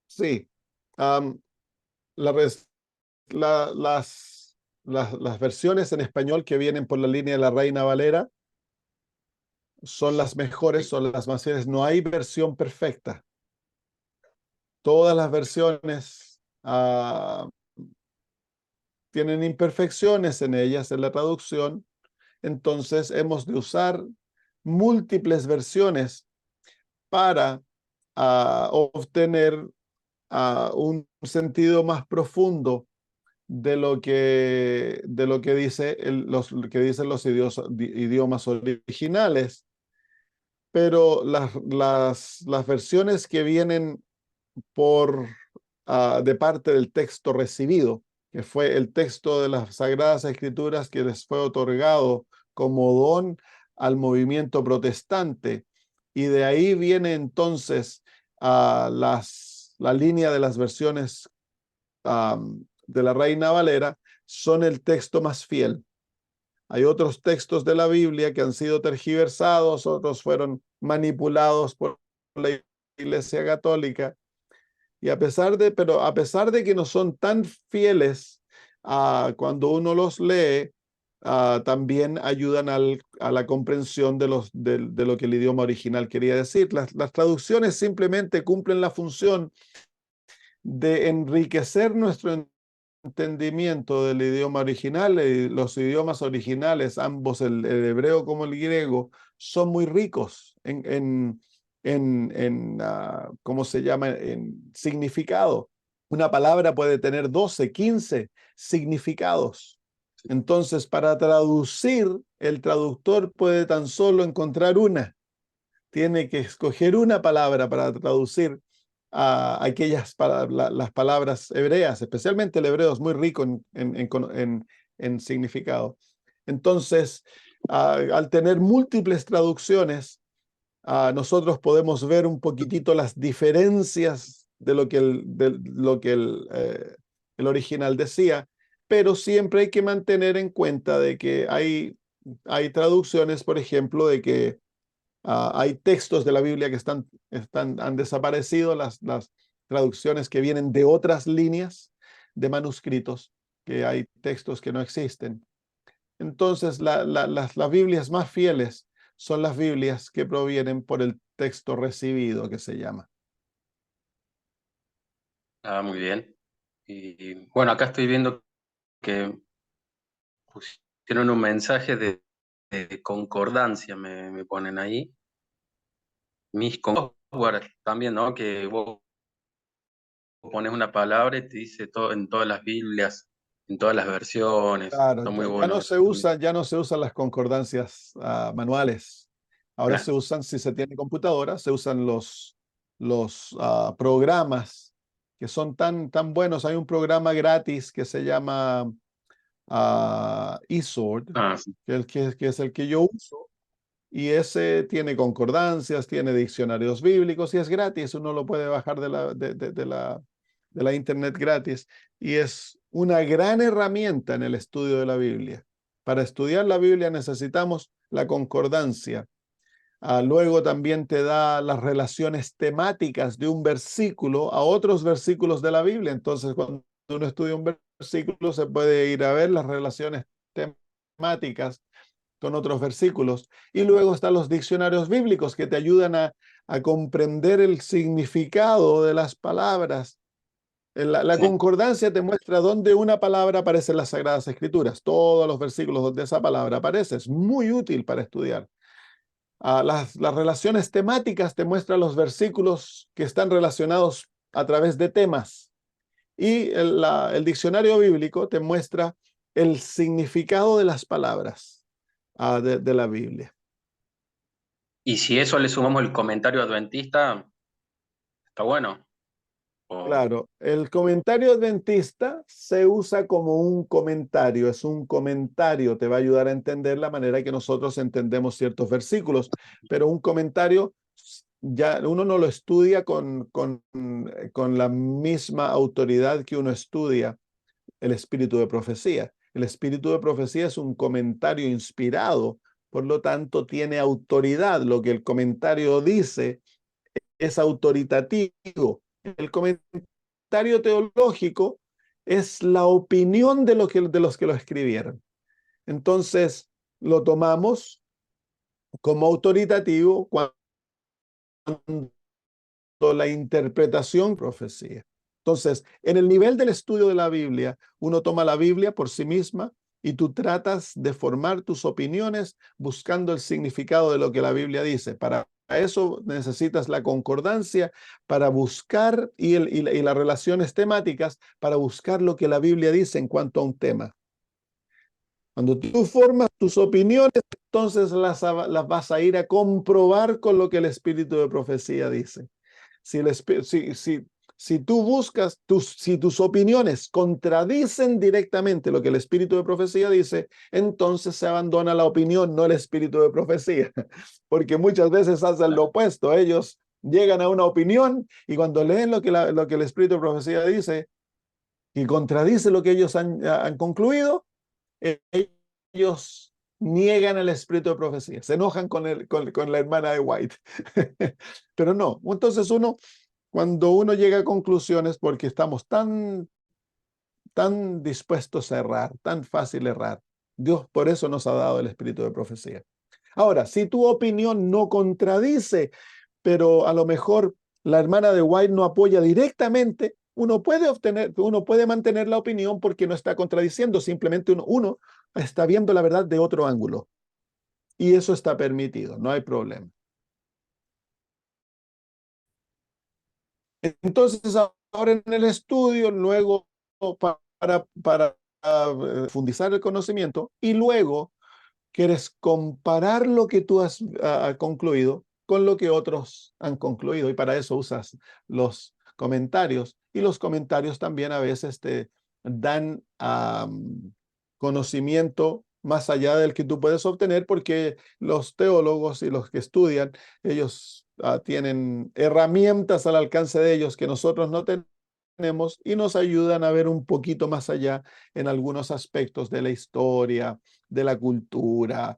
S1: sí. Am, la res- las versiones en español que vienen por la línea de la Reina Valera son las mejores, son las más fieles. No hay versión perfecta. Todas las versiones tienen imperfecciones en ellas, en la traducción. Entonces hemos de usar múltiples versiones para obtener un sentido más profundo de lo que dice lo que dicen los idiomas originales. Pero las versiones que vienen por de parte del texto recibido, que fue el texto de las Sagradas Escrituras que les fue otorgado como don al movimiento protestante. Y de ahí viene entonces la línea de las versiones de la Reina Valera son el texto más fiel. Hay otros textos de la Biblia que han sido tergiversados, otros fueron manipulados por la Iglesia Católica. Y pero a pesar de que no son tan fieles, cuando uno los lee, también ayudan a la comprensión de lo que el idioma original quería decir. Las traducciones simplemente cumplen la función de enriquecer nuestro entendimiento del idioma original. Los idiomas originales, ambos el hebreo como el griego, son muy ricos ¿cómo se llama? En significado. Una palabra puede tener 12, 15 significados. Entonces, para traducir, el traductor puede tan solo encontrar una. Tiene que escoger una palabra para traducir a las palabras hebreas, especialmente el hebreo es muy rico en significado. Entonces, al tener múltiples traducciones, nosotros podemos ver un poquitito las diferencias de lo que el original decía, pero siempre hay que mantener en cuenta de que hay traducciones, por ejemplo, de que hay textos de la Biblia que han desaparecido, las traducciones que vienen de otras líneas de manuscritos, que hay textos que no existen. Entonces, las Biblias más fieles son las Biblias que provienen por el texto recibido, que se llama.
S2: Muy bien. Y bueno, acá estoy viendo que pusieron un mensaje de concordancia, me ponen ahí. Mis software también, ¿no? Que vos pones una palabra y te dice todo en todas las Biblias, en todas las versiones.
S1: Claro,
S2: Está muy
S1: ya
S2: bueno
S1: no
S2: eso también.
S1: ya no se usan las concordancias manuales. Ahora
S2: Claro.
S1: se usan, si se tiene computadora, se usan los programas que son tan buenos. Hay un programa gratis que se llama eSword,
S2: Sí.
S1: que es el que yo uso, y ese tiene concordancias, tiene diccionarios bíblicos y es gratis. Uno lo puede bajar de la internet gratis y es una gran herramienta en el estudio de la Biblia. Para estudiar la Biblia necesitamos la concordancia. Luego también te da las relaciones temáticas de un versículo a otros versículos de la Biblia. Entonces, cuando uno estudia un versículo, se puede ir a ver las relaciones temáticas con otros versículos. Y luego están los diccionarios bíblicos que te ayudan a comprender el significado de las palabras. La
S2: Sí.
S1: concordancia te muestra dónde una palabra aparece en las Sagradas Escrituras. Todos los versículos donde esa palabra aparece. Es muy útil para estudiar. Las relaciones temáticas te muestran los versículos que están relacionados a través de temas. Y el diccionario bíblico te muestra el significado de las palabras de la Biblia.
S2: Y si eso le sumamos el comentario adventista, está bueno. O,
S1: Claro, el comentario adventista se usa como un comentario, es un comentario, te va a ayudar a entender la manera que nosotros entendemos ciertos versículos, pero un comentario ya uno no lo estudia con la misma autoridad que uno estudia el espíritu de profecía. El espíritu de profecía es un comentario inspirado, por lo tanto tiene autoridad. Lo que el comentario dice es autoritativo. El comentario teológico es la opinión de los que lo escribieron. Entonces, lo tomamos como autoritativo cuando la interpretación profecía. Entonces, en el nivel del estudio de la Biblia, uno toma la Biblia por sí misma y tú tratas de formar tus opiniones buscando el significado de lo que la Biblia dice. Para eso necesitas la concordancia para buscar y las relaciones temáticas para buscar lo que la Biblia dice en cuanto a un tema. Cuando tú formas tus opiniones, entonces las vas a ir a comprobar con lo que el espíritu de profecía dice. Si tú buscas, si tus opiniones contradicen directamente lo que el espíritu de profecía dice, entonces se abandona la opinión, no el espíritu de profecía. Porque muchas veces hacen lo opuesto. Ellos llegan a una opinión y cuando leen lo que el espíritu de profecía dice, que contradice lo que ellos han concluido, ellos niegan el espíritu de profecía, se enojan con la hermana de White. Pero no, entonces cuando uno llega a conclusiones, porque estamos tan dispuestos a errar, tan fácil errar, Dios por eso nos ha dado el espíritu de profecía. Ahora, si tu opinión no contradice, pero a lo mejor la hermana de White no apoya directamente, uno puede mantener la opinión porque no está contradiciendo, simplemente uno está viendo la verdad de otro ángulo. Y eso está permitido, no hay problema. Entonces, ahora en el estudio, luego para profundizar el conocimiento, y luego quieres comparar lo que tú has concluido con lo que otros han concluido, y para eso usas los comentarios, y los comentarios también a veces te dan conocimiento más allá del que tú puedes obtener, porque los teólogos y los que estudian, ellos tienen herramientas al alcance de ellos que nosotros no tenemos, y nos ayudan a ver un poquito más allá en algunos aspectos de la historia, de la cultura,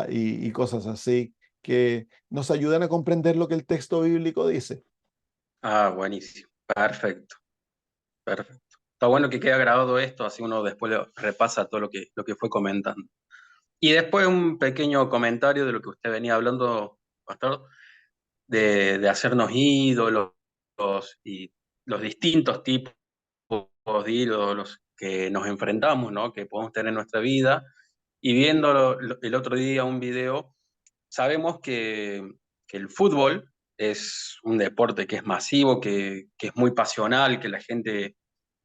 S1: y cosas así, que nos ayudan a comprender lo que el texto bíblico dice.
S2: Ah, buenísimo. Perfecto, perfecto. Está bueno que quede grabado esto, así uno después repasa todo lo que fue comentando. Y después un pequeño comentario de lo que usted venía hablando, Pastor, de hacernos ídolos y los distintos tipos de ídolos que nos enfrentamos, ¿no? Que podemos tener en nuestra vida. Y viendo el otro día un video, sabemos que el fútbol es un deporte que es masivo, que es muy pasional, que la gente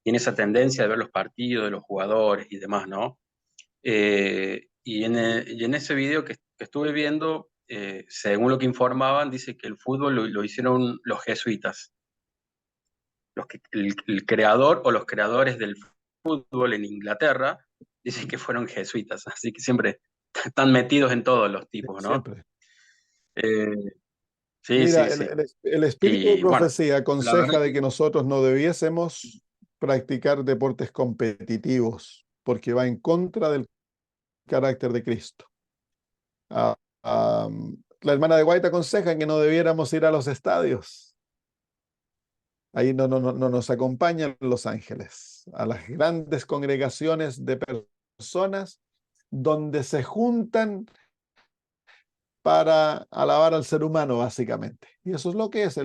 S2: tiene esa tendencia de ver los partidos de los jugadores y demás, ¿no? Y en ese video que estuve viendo, según lo que informaban, dice que el fútbol lo hicieron los jesuitas. El creador o los creadores del fútbol en Inglaterra dicen que fueron jesuitas, así que siempre están metidos en todos los tipos, ¿no?
S1: Siempre.
S2: Eh, sí,
S1: Mira,
S2: sí, sí.
S1: el espíritu de
S2: Y bueno,
S1: profecía
S2: la verdad
S1: aconseja de
S2: que
S1: que nosotros no debiésemos practicar deportes competitivos, porque va en contra del carácter de Cristo. Ah, la hermana de White aconseja que no debiéramos ir a los estadios. Ahí no nos acompañan los ángeles, a las grandes congregaciones de personas donde se juntan para alabar al ser humano, básicamente. Y eso es lo que es.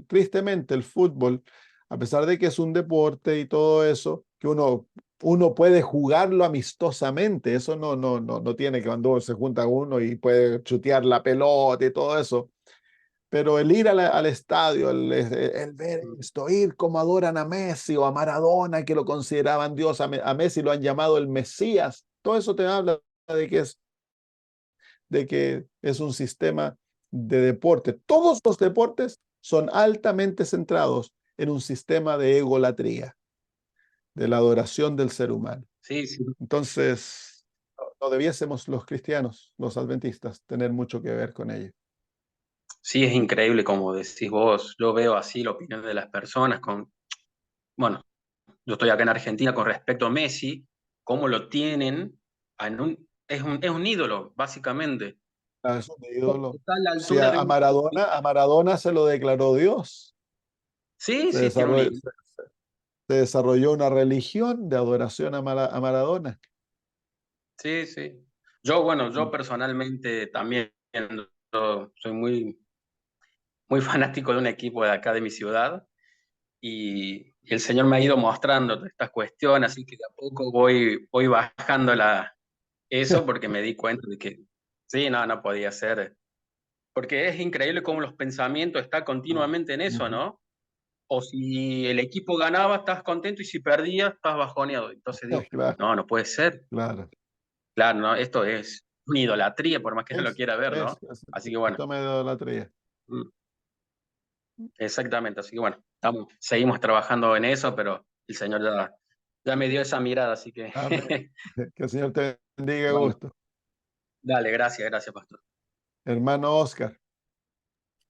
S1: Tristemente, el fútbol, a pesar de que es un deporte y todo eso, que uno puede jugarlo amistosamente, eso no tiene que cuando se junta uno y puede chutear la pelota y todo eso. Pero el ir al estadio, el ver esto, ir como adoran a Messi o a Maradona, que lo consideraban Dios, a Messi lo han llamado el Mesías, todo eso te habla de que es un sistema de deporte. Todos los deportes son altamente centrados en un sistema de egolatría, de la adoración del ser humano.
S2: sí, sí,
S1: Entonces, no debiésemos los cristianos, los adventistas, tener mucho que ver con ello.
S2: sí es increíble como decís vos. Yo veo así la opinión de las personas bueno, yo estoy acá en Argentina con respecto a Messi, cómo lo tienen es un ídolo, básicamente.
S1: Es un ídolo.
S2: Está a la
S1: Si
S2: altura de un
S1: A Maradona se lo declaró Dios.
S2: sí,
S1: Se
S2: sí, tiene un
S1: desarrolló, se desarrolló una religión de adoración a Maradona.
S2: sí, sí. Yo personalmente también soy muy, muy fanático de un equipo de acá de mi ciudad y el Señor me ha ido mostrando todas estas cuestiones, así que de a poco voy bajando eso porque me di cuenta de que sí, no podía ser. Porque es increíble cómo los pensamientos están continuamente en eso,
S1: Ujú.
S2: ¿no? O si el equipo ganaba, estás contento y si perdía, estás bajoneado. Entonces digo,
S1: Claro,
S2: no puede ser.
S1: claro.
S2: Claro, ¿no? Esto es una idolatría, por más que no lo
S1: Es,
S2: quiera ver,
S1: es,
S2: ¿no?
S1: es
S2: Así
S1: el
S2: que bueno,
S1: síntoma de idolatría.
S2: mm, exactamente. Así que bueno, seguimos trabajando en eso, pero el Señor ya me dio esa mirada, así que
S1: Amén. Que el Señor te bendiga,
S2: bueno,
S1: gusto.
S2: dale, gracias, gracias, Pastor.
S1: Hermano Oscar.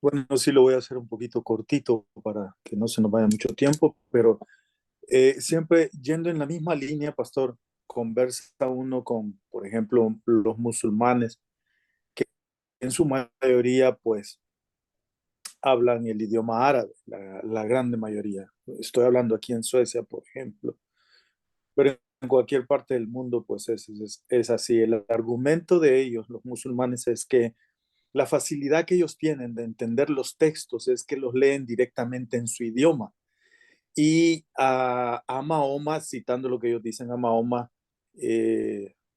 S3: Bueno, sí lo voy a hacer un poquito cortito para que no se nos vaya mucho tiempo, pero Siempre yendo en la misma línea, pastor, conversa uno con, por ejemplo, los musulmanes, que en su mayoría, pues, hablan el idioma árabe, la grande mayoría. Estoy hablando aquí en Suecia, por ejemplo, pero en cualquier parte del mundo, pues es así. El argumento de ellos, los musulmanes, es que la facilidad que ellos tienen de entender los textos es que los leen directamente en su idioma. Y a Mahoma, citando lo que ellos dicen, a Mahoma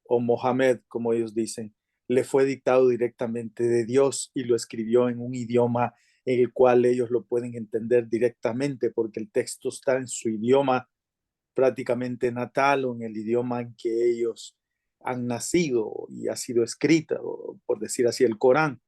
S3: o Mohammed, como ellos dicen, le fue dictado directamente de Dios y lo escribió en un idioma en el cual ellos lo pueden entender directamente, porque el texto está en su idioma prácticamente natal o en el idioma en que ellos han nacido y ha sido escrita, o por decir así, el Corán.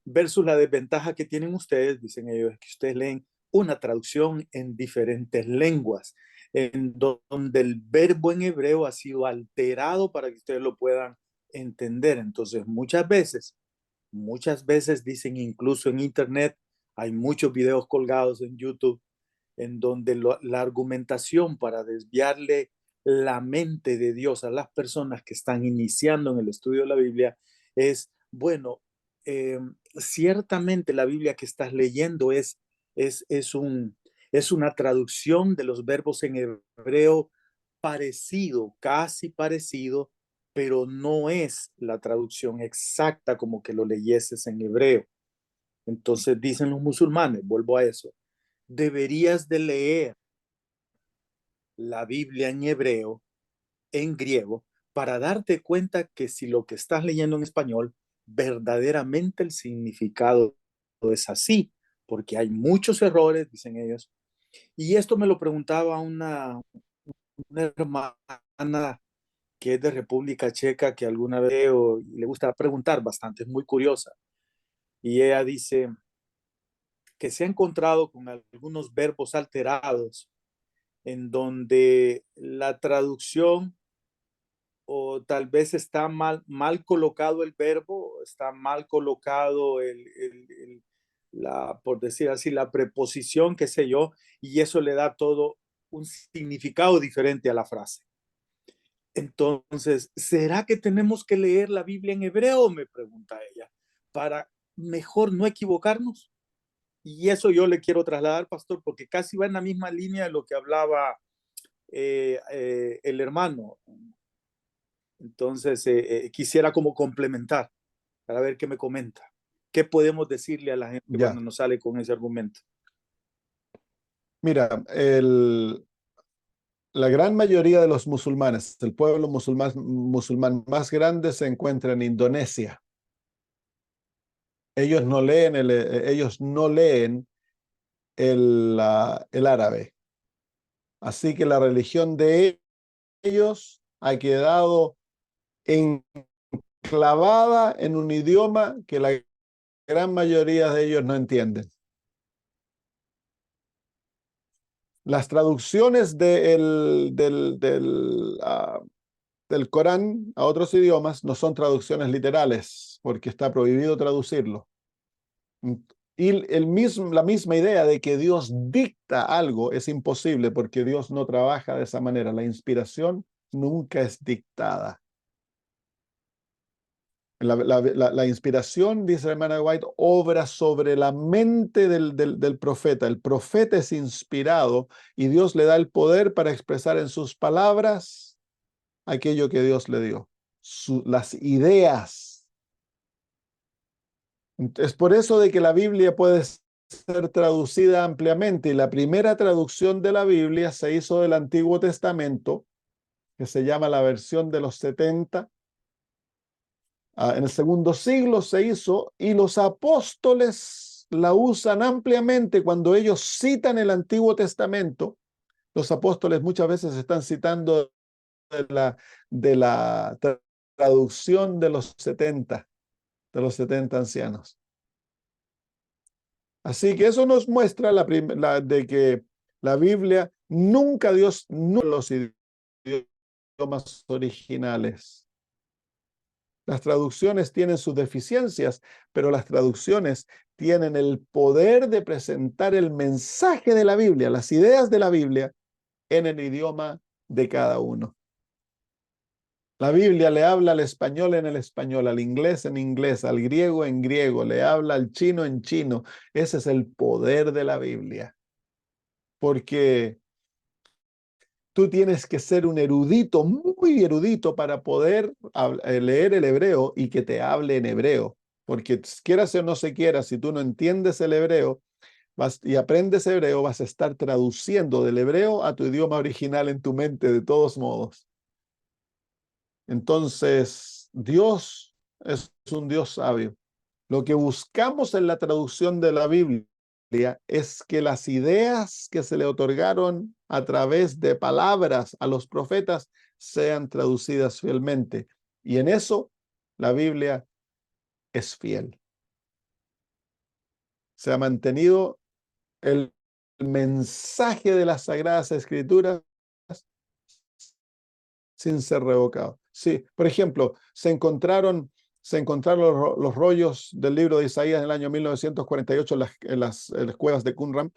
S3: Versus la desventaja que tienen ustedes, dicen ellos, es que ustedes leen una traducción en diferentes lenguas, en donde el verbo en hebreo ha sido alterado para que ustedes lo puedan entender. Entonces, muchas veces dicen, incluso en internet, hay muchos videos colgados en YouTube en donde la argumentación para desviarle la mente de Dios a las personas que están iniciando en el estudio de la Biblia es, bueno, ciertamente la Biblia que estás leyendo es, es, un, es una traducción de los verbos en hebreo parecido, casi parecido, pero no es la traducción exacta como que lo leyeses en hebreo. Entonces dicen los musulmanes, vuelvo a eso, deberías de leer la Biblia en hebreo, en griego, para darte cuenta que si lo que estás leyendo en español, verdaderamente el significado es así, porque hay muchos errores, dicen ellos. Y esto me lo preguntaba una hermana que es de República Checa, que alguna vez le gusta preguntar bastante, es muy curiosa. Y ella dice que se ha encontrado con algunos verbos alterados en donde la traducción o tal vez está mal colocado el verbo, está mal colocado por decir así, la preposición, qué sé yo, y eso le da todo un significado diferente a la frase. Entonces, ¿será que tenemos que leer la Biblia en hebreo? Me pregunta ella, para mejor no equivocarnos. Y eso yo le quiero trasladar, pastor, porque casi va en la misma línea de lo que hablaba el hermano. Entonces, quisiera como complementar para ver qué me comenta. ¿Qué podemos decirle a la gente
S1: Ya,
S3: cuando nos sale con ese argumento?
S1: mira, la gran mayoría de los musulmanes, el pueblo musulmán más grande se encuentra en Indonesia. Ellos no leen el árabe. Así que la religión de ellos ha quedado enclavada en un idioma que la gran mayoría de ellos no entienden. Las traducciones del Corán a otros idiomas no son traducciones literales, porque está prohibido traducirlo. Y la misma idea de que Dios dicta algo es imposible, porque Dios no trabaja de esa manera. La inspiración nunca es dictada. La inspiración, dice la hermana White, obra sobre la mente del profeta. El profeta es inspirado y Dios le da el poder para expresar en sus palabras aquello que Dios le dio, las ideas. Es por eso de que la Biblia puede ser traducida ampliamente, y la primera traducción de la Biblia se hizo del Antiguo Testamento, que se llama la versión de los 70. En el segundo siglo se hizo, y los apóstoles la usan ampliamente cuando ellos citan el Antiguo Testamento. Los apóstoles muchas veces están citando de la traducción de los 70 ancianos. Así que eso nos muestra de que la Biblia nunca Dios no los idiomas originales. Las traducciones tienen sus deficiencias, pero las traducciones tienen el poder de presentar el mensaje de la Biblia, las ideas de la Biblia, en el idioma de cada uno. La Biblia le habla al español en el español, al inglés en inglés, al griego en griego, le habla al chino en chino. Ese es el poder de la Biblia. Porque tú tienes que ser un erudito, muy erudito, para poder leer el hebreo y que te hable en hebreo. Porque quieras o no se quiera, si tú no entiendes el hebreo y aprendes hebreo, vas a estar traduciendo del hebreo a tu idioma original en tu mente de todos modos. Entonces, Dios es un Dios sabio. Lo que buscamos en la traducción de la Biblia es que las ideas que se le otorgaron a través de palabras a los profetas sean traducidas fielmente. Y en eso la Biblia es fiel. Se ha mantenido el mensaje de las Sagradas Escrituras sin ser revocado. Sí, por ejemplo, se encontraron los rollos del libro de Isaías en el año 1948 en las cuevas de Qumran,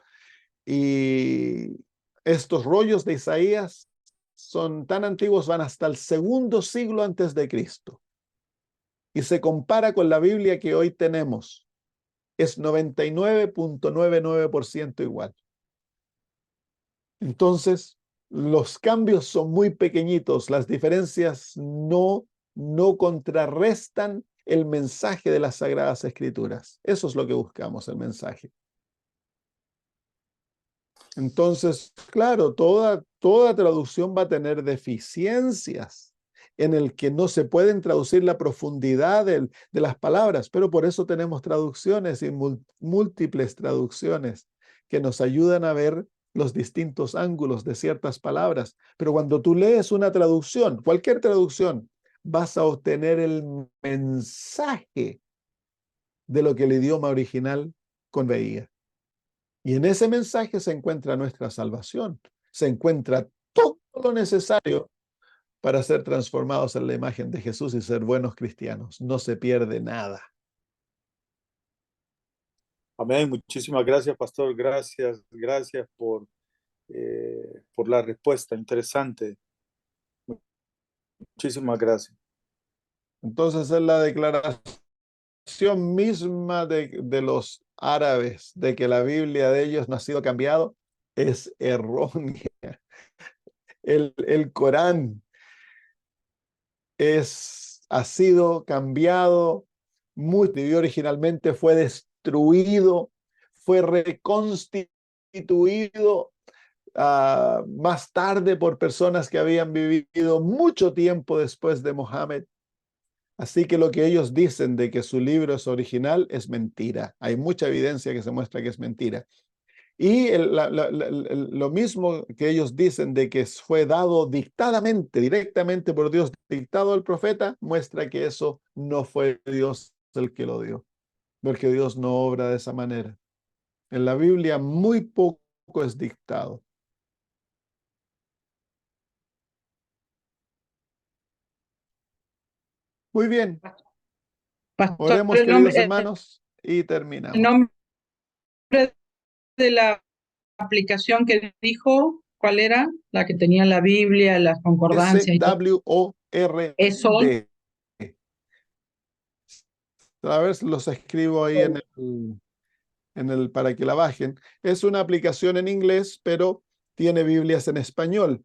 S1: y estos rollos de Isaías son tan antiguos, van hasta el segundo siglo antes de Cristo. Y se compara con la Biblia que hoy tenemos. Es 99.99% igual. Entonces, los cambios son muy pequeñitos, las diferencias no contrarrestan el mensaje de las Sagradas Escrituras. Eso es lo que buscamos, el mensaje. Entonces, claro, toda traducción va a tener deficiencias en el que no se pueden traducir la profundidad de las palabras, pero por eso tenemos traducciones y múltiples traducciones que nos ayudan a ver los distintos ángulos de ciertas palabras. Pero cuando tú lees una traducción, cualquier traducción, vas a obtener el mensaje de lo que el idioma original conveía. Y en ese mensaje se encuentra nuestra salvación, se encuentra todo lo necesario para ser transformados en la imagen de Jesús y ser buenos cristianos. No se pierde nada.
S3: Amén. Muchísimas gracias, pastor. Gracias por la respuesta. Interesante. Muchísimas gracias.
S1: Entonces es la declaración misma de los árabes de que la Biblia de ellos no ha sido cambiado, es errónea. El Corán ha sido cambiado, originalmente fue destruido, fue reconstituido más tarde por personas que habían vivido mucho tiempo después de Mohammed. Así que lo que ellos dicen de que su libro es original es mentira. Hay mucha evidencia que se muestra que es mentira. Y lo mismo que ellos dicen de que fue dado dictadamente, directamente por Dios, dictado al profeta, muestra que eso no fue Dios el que lo dio, porque Dios no obra de esa manera. En la Biblia muy poco es dictado. Muy bien.
S4: Pastor,
S1: Oremos, queridos hermanos, y
S4: el
S1: terminamos.
S4: nombre de la aplicación que dijo, ¿cuál era? La que tenía la Biblia, las concordancias y todo.
S1: SWORD.
S4: Eso.
S1: A ver si los escribo ahí para que la bajen. Es una aplicación en inglés, pero tiene Biblias en español.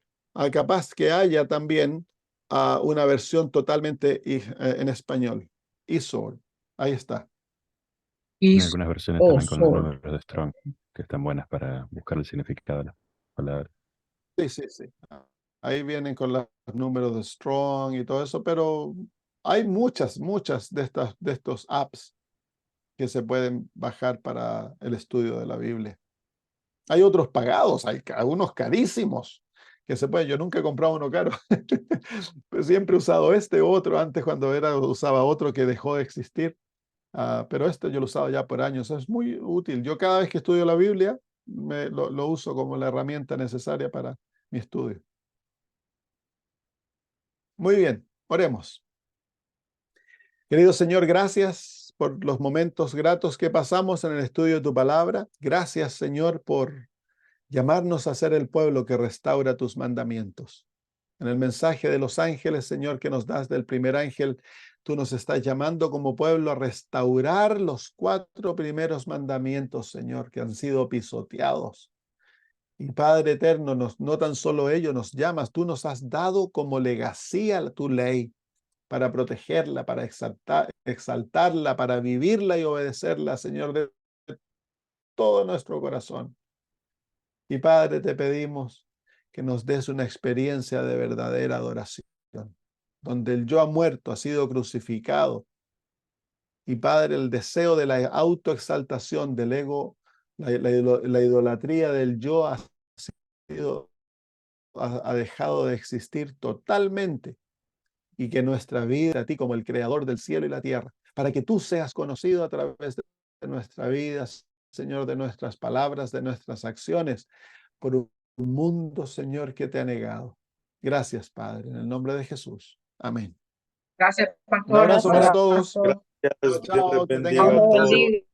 S1: Capaz que haya también una versión totalmente en español. eSword. Ahí está.
S5: Hay algunas versiones también con los números de Strong que están buenas para buscar el significado de las palabras.
S1: Sí. Ahí vienen con los números de Strong y todo eso, pero hay muchas de estos apps que se pueden bajar para el estudio de la Biblia. Hay otros pagados, hay unos carísimos que se pueden. Yo nunca he comprado uno caro. Pues siempre he usado este u otro. Antes cuando usaba otro que dejó de existir. Pero este yo lo he usado ya por años. Es muy útil. Yo cada vez que estudio la Biblia lo uso como la herramienta necesaria para mi estudio. Muy bien, oremos. Querido Señor, gracias por los momentos gratos que pasamos en el estudio de tu palabra. Gracias, Señor, por llamarnos a ser el pueblo que restaura tus mandamientos. En el mensaje de los ángeles, Señor, que nos das del primer ángel, tú nos estás llamando como pueblo a restaurar los 4 primeros mandamientos, Señor, que han sido pisoteados. Y Padre eterno, no tan solo ello nos llamas, tú nos has dado como legacía tu ley para protegerla, para exaltarla, para vivirla y obedecerla, Señor, de todo nuestro corazón. Y Padre, te pedimos que nos des una experiencia de verdadera adoración, donde el yo ha muerto, ha sido crucificado. Y Padre, el deseo de la autoexaltación del ego, la idolatría del yo ha dejado de existir totalmente, y que nuestra vida, a ti como el creador del cielo y la tierra, para que tú seas conocido a través de nuestra vida, Señor, de nuestras palabras, de nuestras acciones, por un mundo, Señor, que te ha negado. Gracias, Padre, en el nombre de Jesús. Amén.
S4: Gracias,
S1: Un
S4: pastor.
S1: abrazo para todos.
S3: Gracias, Dios les
S1: Chao, que
S3: bendiga
S1: tengan
S3: a
S1: un
S3: todos.
S4: bendiga.